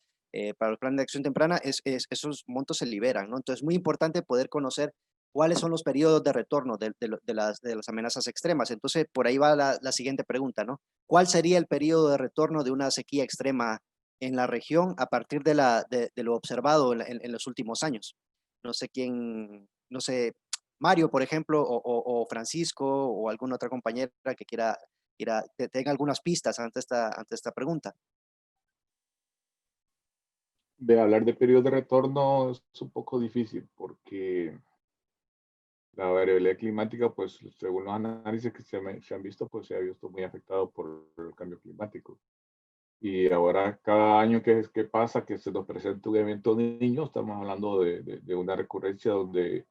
para el plan de acción temprana, esos montos se liberan, ¿no? Entonces es muy importante poder conocer cuáles son los periodos de retorno de las amenazas extremas. Entonces por ahí va la siguiente pregunta, ¿no? ¿Cuál sería el periodo de retorno de una sequía extrema en la región a partir de lo observado en los últimos años? No sé, Mario, por ejemplo, o Francisco, o alguna otra compañera que tenga algunas pistas ante esta pregunta.
De hablar de periodo de retorno es un poco difícil porque La variabilidad climática, pues según los análisis que se han visto, pues se ha visto muy afectado por el cambio climático. Y ahora cada año que pasa, que se nos presenta un evento niño, estamos hablando de una recurrencia donde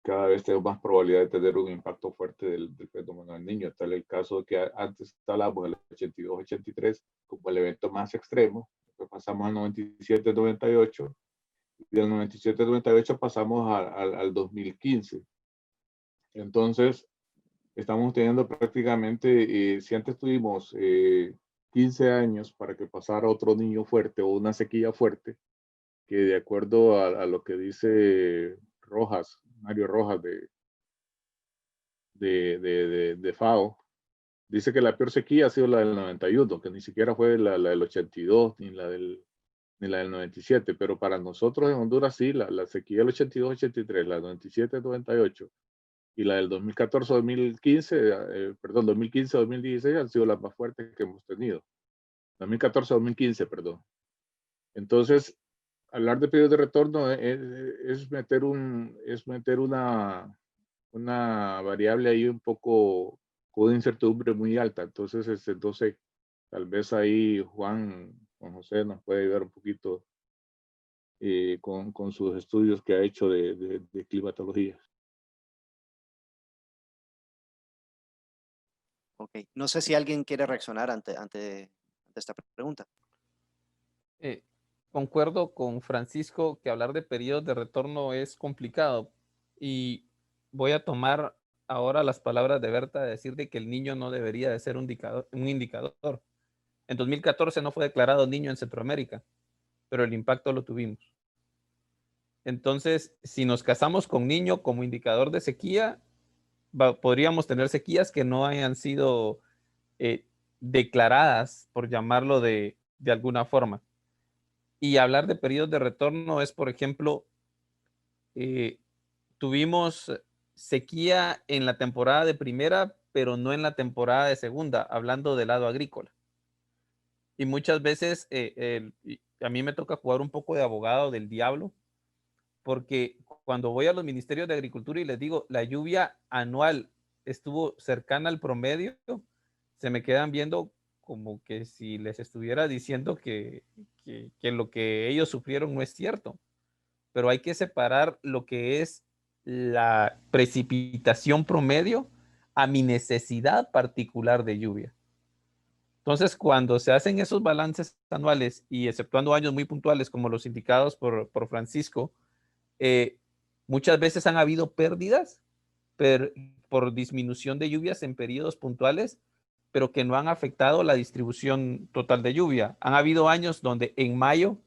cada vez tenemos más probabilidad de tener un impacto fuerte del fenómeno del niño. Tal el caso de que antes hablábamos del 82-83 como el evento más extremo, después pasamos al 97-98, y del 97-98 pasamos al 2015. Entonces, estamos teniendo prácticamente, si antes tuvimos 15 años para que pasara otro niño fuerte o una sequía fuerte, que de acuerdo a lo que dice Rojas, Mario Rojas de FAO, dice que la peor sequía ha sido la del 91, que ni siquiera fue la del 82 ni la del 97, pero para nosotros en Honduras sí, la sequía del 82-83, la del 97-98 y la del 2014-2015, perdón, 2015-2016 han sido las más fuertes que hemos tenido. 2014-2015, perdón. Entonces, hablar de periodos de retorno es meter una variable ahí un poco con una incertidumbre muy alta. Entonces, no sé, tal vez ahí Juan José nos puede ayudar un poquito con sus estudios que ha hecho de climatología.
Ok, no sé si alguien quiere reaccionar ante esta pregunta.
Concuerdo con Francisco que hablar de periodos de retorno es complicado y voy a tomar ahora las palabras de Berta de decir de que el niño no debería de ser un indicador. En 2014 no fue declarado niño en Centroamérica, pero el impacto lo tuvimos. Entonces, si nos casamos con niño como indicador de sequía, podríamos tener sequías que no hayan sido declaradas, por llamarlo de alguna forma. Y hablar de periodos de retorno es, por ejemplo, tuvimos sequía en la temporada de primera, pero no en la temporada de segunda, hablando del lado agrícola. Y muchas veces a mí me toca jugar un poco de abogado del diablo, porque cuando voy a los ministerios de Agricultura y les digo, la lluvia anual estuvo cercana al promedio, se me quedan viendo como que si les estuviera diciendo que lo que ellos sufrieron no es cierto. Pero hay que separar lo que es la precipitación promedio a mi necesidad particular de lluvia. Entonces, cuando se hacen esos balances anuales y exceptuando años muy puntuales como los indicados por Francisco, muchas veces han habido pérdidas por disminución de lluvias en periodos puntuales, pero que no han afectado la distribución total de lluvia. Han habido años donde en mayo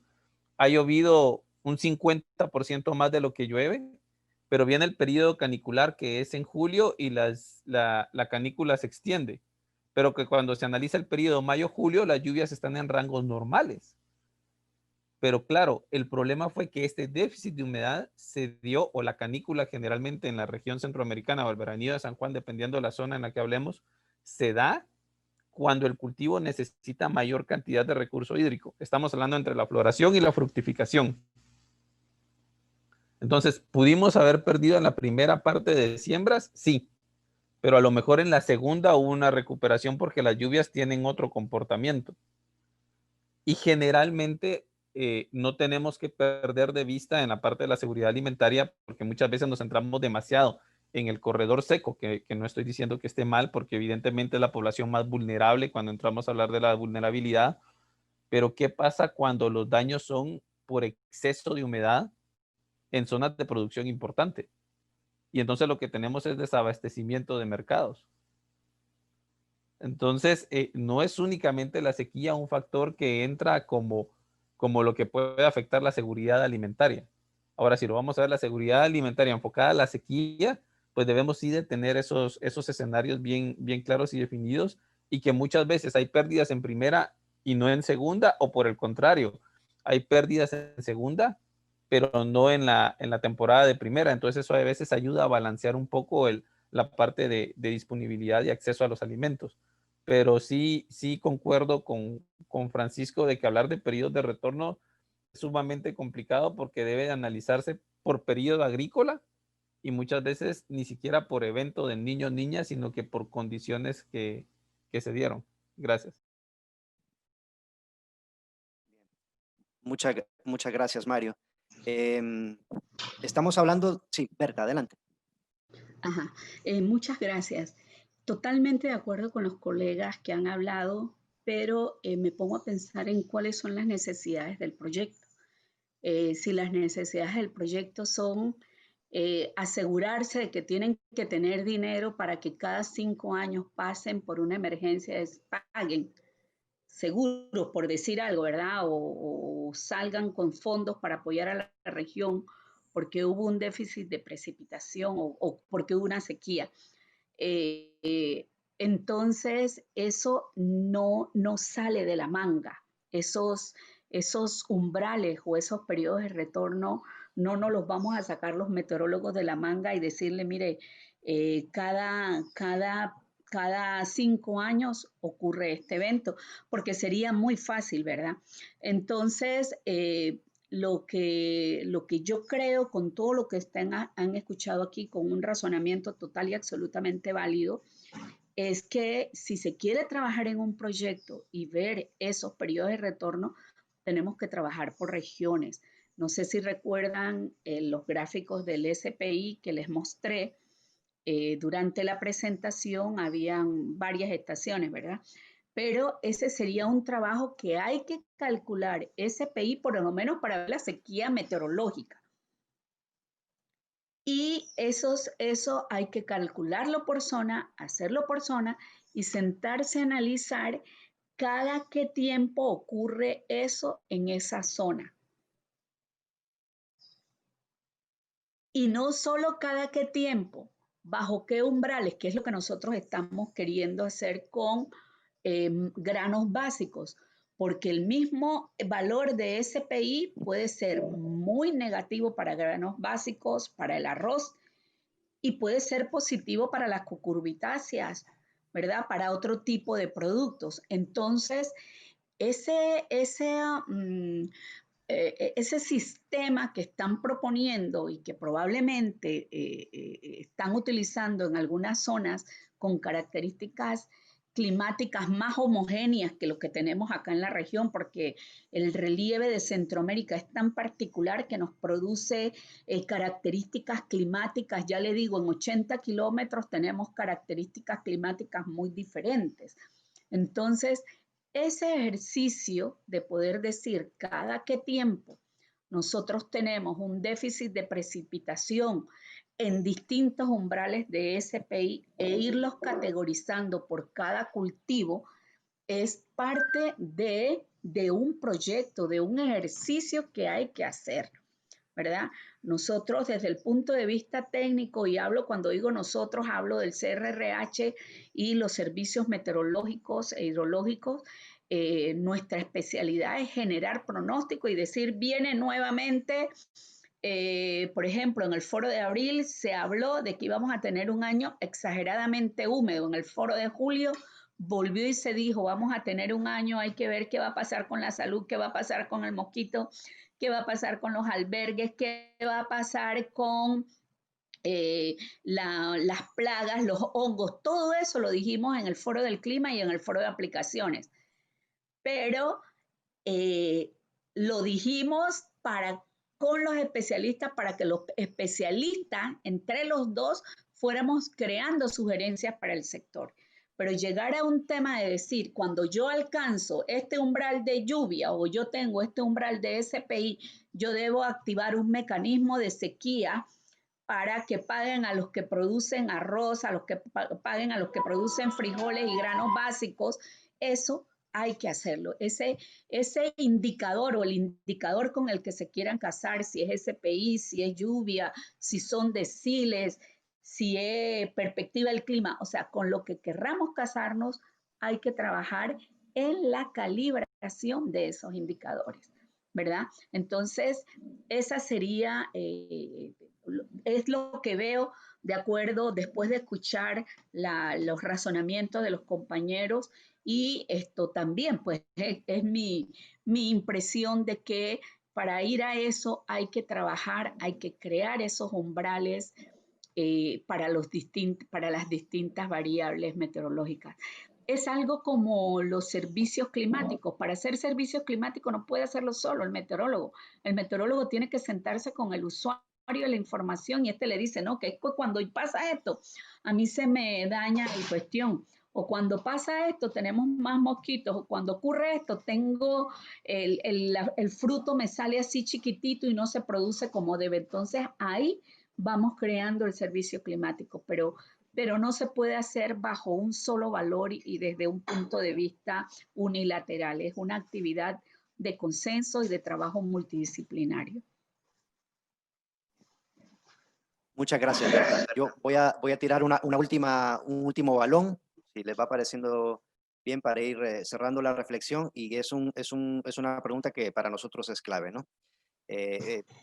ha llovido un 50% más de lo que llueve, pero viene el periodo canicular que es en julio y la canícula se extiende, pero que cuando se analiza el periodo mayo-julio, las lluvias están en rangos normales. Pero claro, el problema fue que este déficit de humedad se dio, o la canícula generalmente en la región centroamericana o el veranillo de San Juan, dependiendo de la zona en la que hablemos, se da cuando el cultivo necesita mayor cantidad de recurso hídrico. Estamos hablando entre la floración y la fructificación. Entonces, ¿pudimos haber perdido en la primera parte de siembras? Sí, pero a lo mejor en la segunda hubo una recuperación porque las lluvias tienen otro comportamiento. Y generalmente no tenemos que perder de vista en la parte de la seguridad alimentaria porque muchas veces nos centramos demasiado en el corredor seco, que no estoy diciendo que esté mal porque evidentemente es la población más vulnerable cuando entramos a hablar de la vulnerabilidad, pero ¿qué pasa cuando los daños son por exceso de humedad en zonas de producción importante? Y entonces lo que tenemos es desabastecimiento de mercados. Entonces, no es únicamente la sequía un factor que entra como lo que puede afectar la seguridad alimentaria. Ahora, si lo vamos a ver, la seguridad alimentaria enfocada a la sequía, pues debemos sí de tener esos escenarios bien claros y definidos y que muchas veces hay pérdidas en primera y no en segunda, o por el contrario, hay pérdidas en segunda, pero no en la temporada de primera. Entonces, eso a veces ayuda a balancear un poco la parte de disponibilidad y acceso a los alimentos. Pero sí concuerdo con Francisco de que hablar de periodos de retorno es sumamente complicado porque debe de analizarse por periodo agrícola y muchas veces ni siquiera por evento de niños, niñas, sino que por condiciones que se dieron. Gracias.
Muchas gracias, Mario. Estamos hablando, sí, Berta, adelante.
Ajá. Muchas gracias. Totalmente de acuerdo con los colegas que han hablado, pero me pongo a pensar en cuáles son las necesidades del proyecto. Si las necesidades del proyecto son asegurarse de que tienen que tener dinero para que cada 5 años pasen por una emergencia, paguen seguros, por decir algo, ¿verdad? O salgan con fondos para apoyar a la región porque hubo un déficit de precipitación o porque hubo una sequía. Entonces, eso no sale de la manga. Esos umbrales o esos periodos de retorno no nos los vamos a sacar los meteorólogos de la manga y decirle, mire, cada 5 años ocurre este evento, porque sería muy fácil, ¿verdad? Entonces, lo que yo creo con todo lo que han escuchado aquí, con un razonamiento total y absolutamente válido, es que si se quiere trabajar en un proyecto y ver esos periodos de retorno, tenemos que trabajar por regiones. No sé si recuerdan los gráficos del SPI que les mostré. Durante la presentación habían varias estaciones, ¿verdad? Pero ese sería un trabajo que hay que calcular, SPI por lo menos para ver la sequía meteorológica. Y eso hay que calcularlo por zona, hacerlo por zona y sentarse a analizar cada qué tiempo ocurre eso en esa zona. Y no solo cada qué tiempo, bajo qué umbrales, que es lo que nosotros estamos queriendo hacer con granos básicos, porque el mismo valor de SPI puede ser muy negativo para granos básicos, para el arroz, y puede ser positivo para las cucurbitáceas, ¿verdad? Para otro tipo de productos. Entonces, ese sistema que están proponiendo y que probablemente están utilizando en algunas zonas con características climáticas más homogéneas que lo que tenemos acá en la región, porque el relieve de Centroamérica es tan particular que nos produce características climáticas, ya le digo, en 80 kilómetros tenemos características climáticas muy diferentes. Entonces, ese ejercicio de poder decir cada qué tiempo nosotros tenemos un déficit de precipitación en distintos umbrales de SPI e irlos categorizando por cada cultivo es parte de un proyecto, de un ejercicio que hay que hacer, ¿verdad? Nosotros desde el punto de vista técnico, y cuando digo nosotros, hablo del CRRH y los servicios meteorológicos e hidrológicos. Nuestra especialidad es generar pronóstico y decir, viene nuevamente, por ejemplo, en el foro de abril se habló de que íbamos a tener un año exageradamente húmedo. En el foro de julio volvió y se dijo, vamos a tener un año, hay que ver qué va a pasar con la salud, qué va a pasar con el mosquito, qué va a pasar con los albergues, qué va a pasar con las plagas, los hongos, todo eso lo dijimos en el foro del clima y en el foro de aplicaciones. Pero lo dijimos con los especialistas para que los especialistas, entre los dos, fuéramos creando sugerencias para el sector. Pero llegar a un tema de decir, cuando yo alcanzo este umbral de lluvia o yo tengo este umbral de SPI, yo debo activar un mecanismo de sequía para que paguen a los que producen arroz, a los que paguen a los que producen frijoles y granos básicos. Eso hay que hacerlo. Ese indicador o el indicador con el que se quieran casar, si es SPI, si es lluvia, si son deciles, si es perspectiva del clima, o sea, con lo que querramos casarnos, hay que trabajar en la calibración de esos indicadores, ¿verdad? Entonces, esa sería, es lo que veo de acuerdo, después de escuchar los razonamientos de los compañeros, y esto también, pues, es mi impresión de que para ir a eso hay que trabajar, hay que crear esos umbrales para las distintas variables meteorológicas. Es algo como los servicios climáticos. Para hacer servicios climáticos no puede hacerlo solo el meteorólogo. El meteorólogo tiene que sentarse con el usuario de la información y le dice, no, que cuando pasa esto, a mí se me daña la cuestión. O cuando pasa esto, tenemos más mosquitos. O cuando ocurre esto, tengo el fruto me sale así chiquitito y no se produce como debe. Entonces, ahí vamos creando el servicio climático. Pero no se puede hacer bajo un solo valor y desde un punto de vista unilateral. Es una actividad de consenso y de trabajo multidisciplinario.
Muchas gracias, Berta. Yo voy a tirar un último balón, si les va pareciendo bien, para ir cerrando la reflexión, y es una pregunta que para nosotros es clave, ¿no?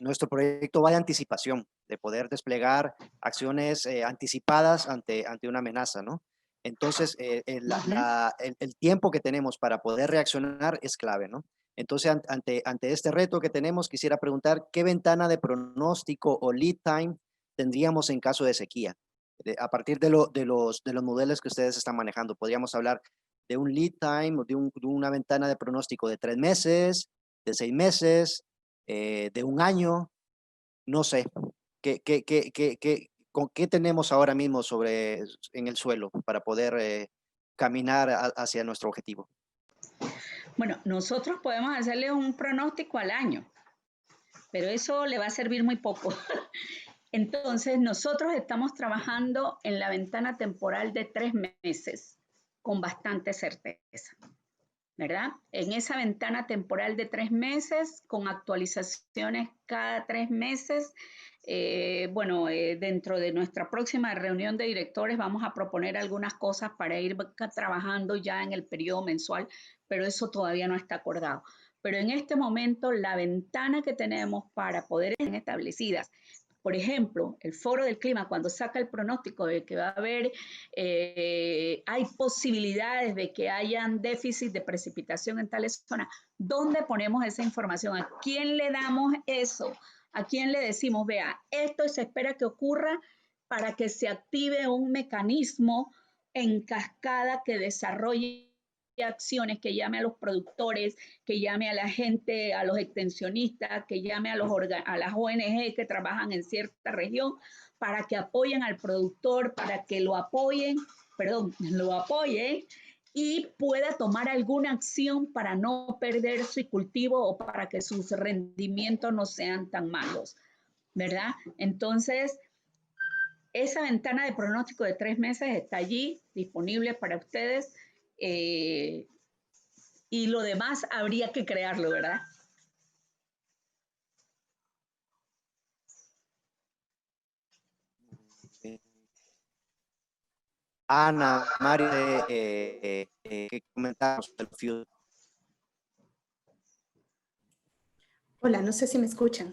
Nuestro proyecto va de anticipación, de poder desplegar acciones anticipadas ante una amenaza, ¿no? Entonces, el tiempo que tenemos para poder reaccionar es clave, ¿no? Entonces, ante este reto que tenemos, quisiera preguntar, ¿qué ventana de pronóstico o lead time tendríamos en caso de sequía? A partir de los modelos que ustedes están manejando, ¿podríamos hablar de un lead time o de una ventana de pronóstico de 3 meses, de 6 meses, de un año? No sé. ¿Con qué tenemos ahora mismo en el suelo para poder caminar hacia nuestro objetivo?
Bueno, nosotros podemos hacerle un pronóstico al año, pero eso le va a servir muy poco. Entonces, nosotros estamos trabajando en la ventana temporal de 3 meses, con bastante certeza, ¿verdad? En esa ventana temporal de 3 meses, con actualizaciones cada 3 meses, dentro de nuestra próxima reunión de directores vamos a proponer algunas cosas para ir trabajando ya en el periodo mensual, pero eso todavía no está acordado. Pero en este momento, la ventana que tenemos para poder estar establecidas, por ejemplo, el Foro del Clima, cuando saca el pronóstico de que va a haber, hay posibilidades de que hayan déficit de precipitación en tales zonas, ¿dónde ponemos esa información? ¿A quién le damos eso? ¿A quién le decimos, vea, esto se espera que ocurra para que se active un mecanismo en cascada que desarrolle acciones, que llame a los productores, que llame a la gente, a los extensionistas, que llame a las ONG que trabajan en cierta región para que apoyen al productor, para que lo apoyen y pueda tomar alguna acción para no perder su cultivo o para que sus rendimientos no sean tan malos, ¿verdad? Entonces, esa ventana de pronóstico de 3 meses está allí, disponible para ustedes. Y lo demás habría que crearlo, ¿verdad?
Ana, Mario, ¿qué comentamos del FUSE?
Hola, no sé si me escuchan.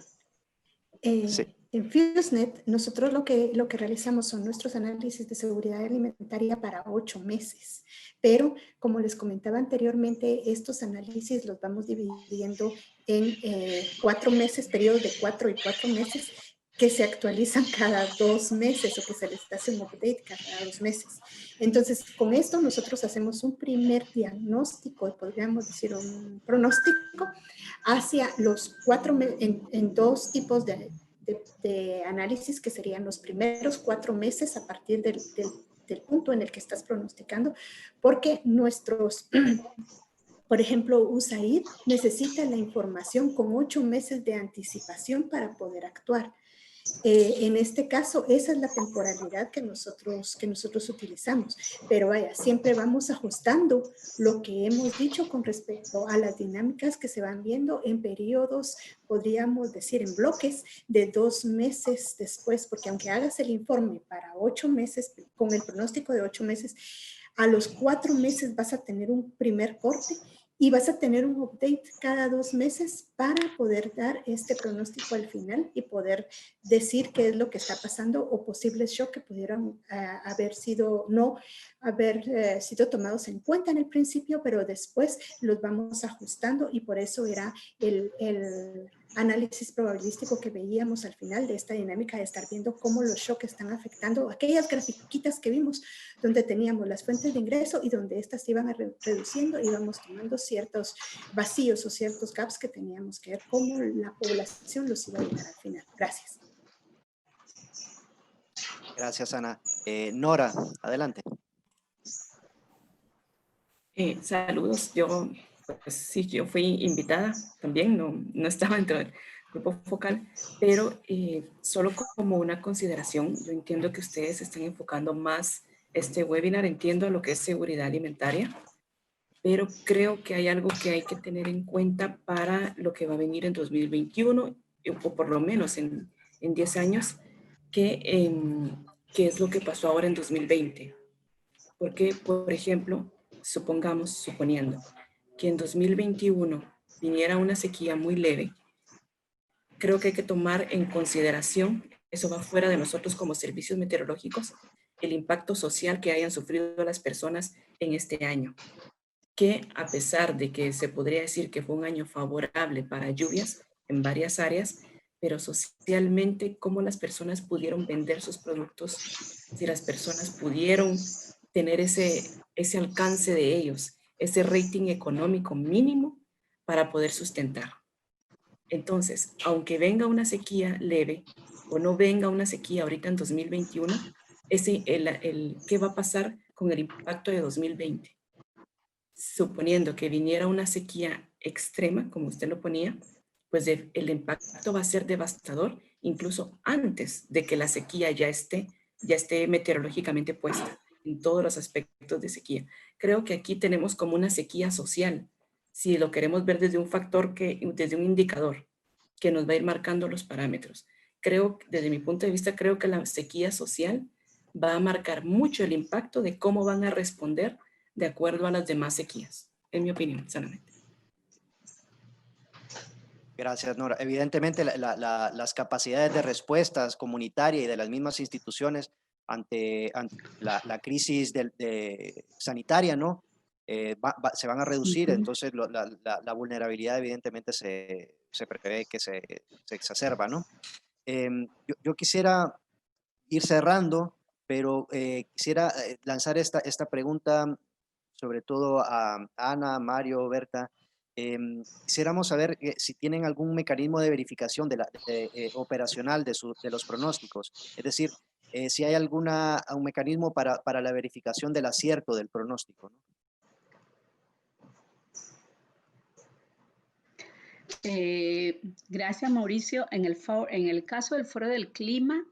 Sí.
En FuseNet, nosotros lo que realizamos son nuestros análisis de seguridad alimentaria para 8 meses. Pero, como les comentaba anteriormente, estos análisis los vamos dividiendo en 4 meses, periodos de 4 y 4 meses, que se actualizan cada 2 meses o que se les hace un update cada 2 meses. Entonces, con esto nosotros hacemos un primer diagnóstico, podríamos decir un pronóstico, hacia los 4 meses, en 2 tipos de análisis, que serían los primeros 4 meses a partir del punto en el que estás pronosticando, porque por ejemplo, USAID necesita la información con 8 meses de anticipación para poder actuar. En este caso, esa es la temporalidad que nosotros utilizamos, pero vaya, siempre vamos ajustando lo que hemos dicho con respecto a las dinámicas que se van viendo en periodos, podríamos decir en bloques de 2 meses después, porque aunque hagas el informe para 8 meses, con el pronóstico de 8 meses, a los 4 meses vas a tener un primer corte y vas a tener un update cada 2 meses para poder dar este pronóstico al final y poder decir qué es lo que está pasando o posibles shocks que pudieran no haber sido tomados en cuenta en el principio, pero después los vamos ajustando, y por eso era análisis probabilístico que veíamos al final de esta dinámica de estar viendo cómo los shocks están afectando aquellas grafiquitas que vimos, donde teníamos las fuentes de ingreso y donde estas se iban reduciendo, íbamos tomando ciertos vacíos o ciertos gaps que teníamos que ver cómo la población los iba a llenar al final. Gracias.
Gracias, Ana. Nora, adelante.
Saludos, pues sí, yo fui invitada también, no estaba dentro del grupo focal, pero solo como una consideración, yo entiendo que ustedes están enfocando más este webinar, entiendo lo que es seguridad alimentaria, pero creo que hay algo que hay que tener en cuenta para lo que va a venir en 2021, o por lo menos en 10 años, que es lo que pasó ahora en 2020. Porque, por ejemplo, suponiendo que en 2021 viniera una sequía muy leve, creo que hay que tomar en consideración, eso va fuera de nosotros como servicios meteorológicos, el impacto social que hayan sufrido las personas en este año. Que a pesar de que se podría decir que fue un año favorable para lluvias en varias áreas, pero socialmente, cómo las personas pudieron vender sus productos, si las personas pudieron tener ese alcance de ellos, ese rating económico mínimo para poder sustentar. Entonces, aunque venga una sequía leve o no venga una sequía ahorita en 2021, ¿qué va a pasar con el impacto de 2020? Suponiendo que viniera una sequía extrema, como usted lo ponía, pues el impacto va a ser devastador incluso antes de que la sequía ya esté meteorológicamente puesta en todos los aspectos de sequía. Creo que aquí tenemos como una sequía social, si lo queremos ver desde un factor, desde un indicador que nos va a ir marcando los parámetros. Desde mi punto de vista, creo que la sequía social va a marcar mucho el impacto de cómo van a responder de acuerdo a las demás sequías, en mi opinión, sanamente.
Gracias, Nora. Evidentemente, las capacidades de respuestas comunitarias y de las mismas instituciones ante la crisis sanitaria, ¿no? Se van a reducir, entonces la vulnerabilidad evidentemente se prevé que se exacerba, ¿no? Yo quisiera ir cerrando, pero quisiera lanzar esta pregunta sobre todo a Ana, Mario, Berta. Quisiéramos saber si tienen algún mecanismo de verificación operacional de los pronósticos, es decir, si hay un mecanismo para la verificación del acierto del pronóstico, ¿no?
Gracias, Mauricio. En el caso del Foro del Clima,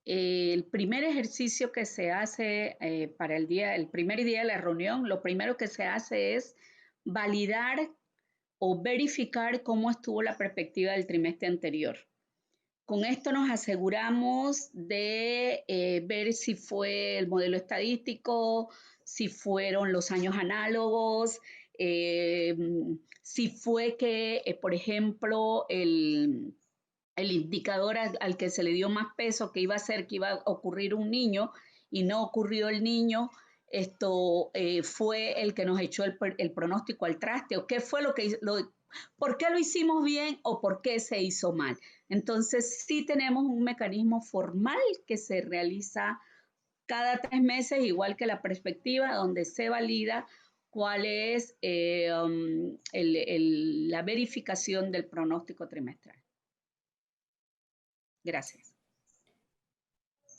el primer ejercicio que se hace para el primer día de la reunión, lo primero que se hace es validar o verificar cómo estuvo la perspectiva del trimestre anterior. Con esto nos aseguramos de ver si fue el modelo estadístico, si fueron los años análogos, si fue que, por ejemplo, el indicador al que se le dio más peso, que iba a ser que iba a ocurrir un niño y no ocurrió el niño, esto fue el que nos echó el pronóstico al traste, o qué fue por qué lo hicimos bien o por qué se hizo mal. Entonces, sí tenemos un mecanismo formal que se realiza cada 3 meses, igual que la perspectiva, donde se valida cuál es la verificación del pronóstico trimestral. Gracias.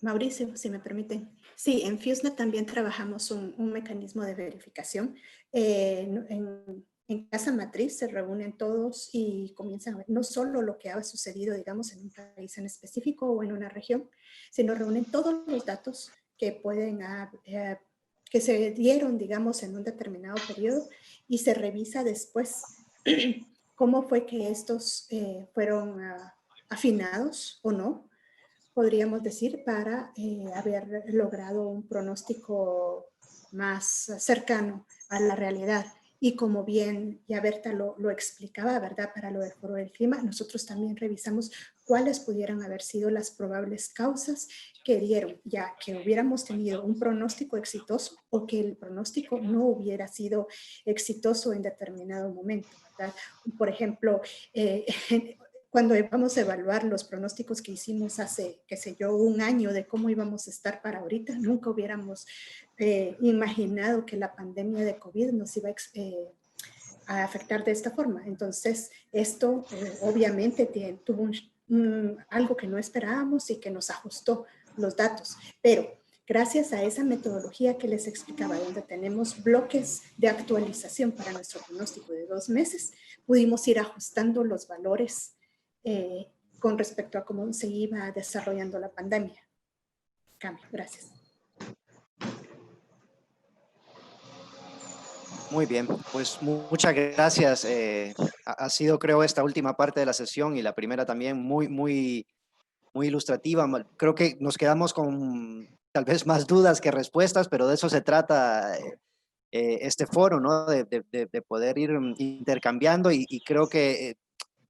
Mauricio, si me permiten. Sí, en FuseNet también trabajamos un mecanismo de verificación. En Casa Matriz se reúnen todos y comienzan a ver no solo lo que ha sucedido, digamos, en un país en específico o en una región, sino reúnen todos los datos que que se dieron, digamos, en un determinado periodo y se revisa después cómo fue que estos fueron afinados o no, podríamos decir, para haber logrado un pronóstico más cercano a la realidad. Y como bien ya Berta lo explicaba, ¿verdad? Para lo del Foro del Clima, nosotros también revisamos cuáles pudieran haber sido las probables causas que dieron, ya que hubiéramos tenido un pronóstico exitoso o que el pronóstico no hubiera sido exitoso en determinado momento, ¿verdad? Por ejemplo, cuando íbamos a evaluar los pronósticos que hicimos hace, qué sé yo, un año de cómo íbamos a estar para ahorita, nunca hubiéramos imaginado que la pandemia de COVID nos iba a afectar de esta forma. Entonces, esto obviamente tuvo algo que no esperábamos y que nos ajustó los datos, pero gracias a esa metodología que les explicaba, donde tenemos bloques de actualización para nuestro pronóstico de 2 meses, pudimos ir ajustando los valores con respecto a cómo se iba desarrollando la pandemia. Cambio, gracias.
Muy bien, pues muchas gracias. Ha sido, creo, esta última parte de la sesión y la primera también muy ilustrativa. Creo que nos quedamos con tal vez más dudas que respuestas, pero de eso se trata este foro, ¿no? De poder ir intercambiando y creo que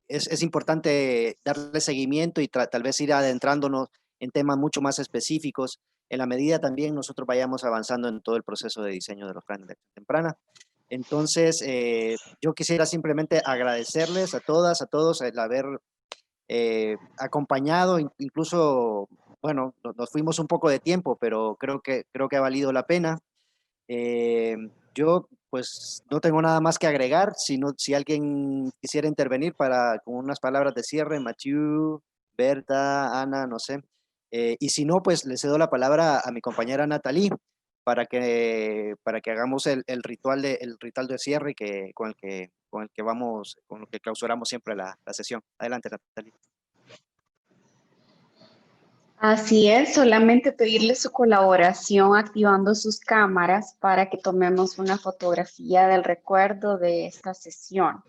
es importante darle seguimiento y tal vez ir adentrándonos en temas mucho más específicos en la medida también nosotros vayamos avanzando en todo el proceso de diseño de los planes de acción temprana. Entonces, yo quisiera simplemente agradecerles a todas, a todos el haber acompañado, incluso, bueno, nos fuimos un poco de tiempo, pero creo que ha valido la pena. Yo pues no tengo nada más que agregar, si alguien quisiera intervenir con unas palabras de cierre, Mathieu, Berta, Ana, no sé. Y si no, pues le cedo la palabra a mi compañera Natalie para que hagamos el ritual de cierre con el que clausuramos siempre la sesión. Adelante, Natalie.
Así es, solamente pedirle su colaboración activando sus cámaras para que tomemos una fotografía del recuerdo de esta sesión.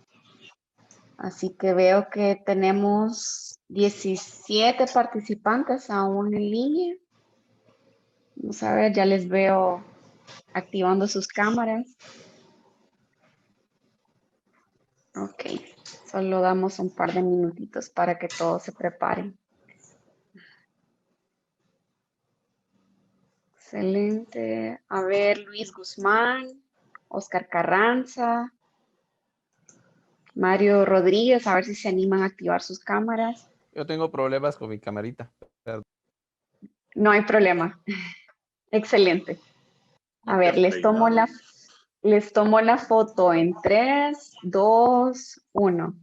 Así que veo que tenemos 17 participantes aún en línea. Vamos a ver, ya les veo activando sus cámaras. Ok, solo damos un par de minutitos para que todos se preparen. Excelente. A ver, Luis Guzmán, Oscar Carranza, Mario Rodríguez, a ver si se animan a activar sus cámaras.
Yo tengo problemas con mi camarita.
No hay problema. Excelente. A ver, les tomo la foto en 3, 2, 1.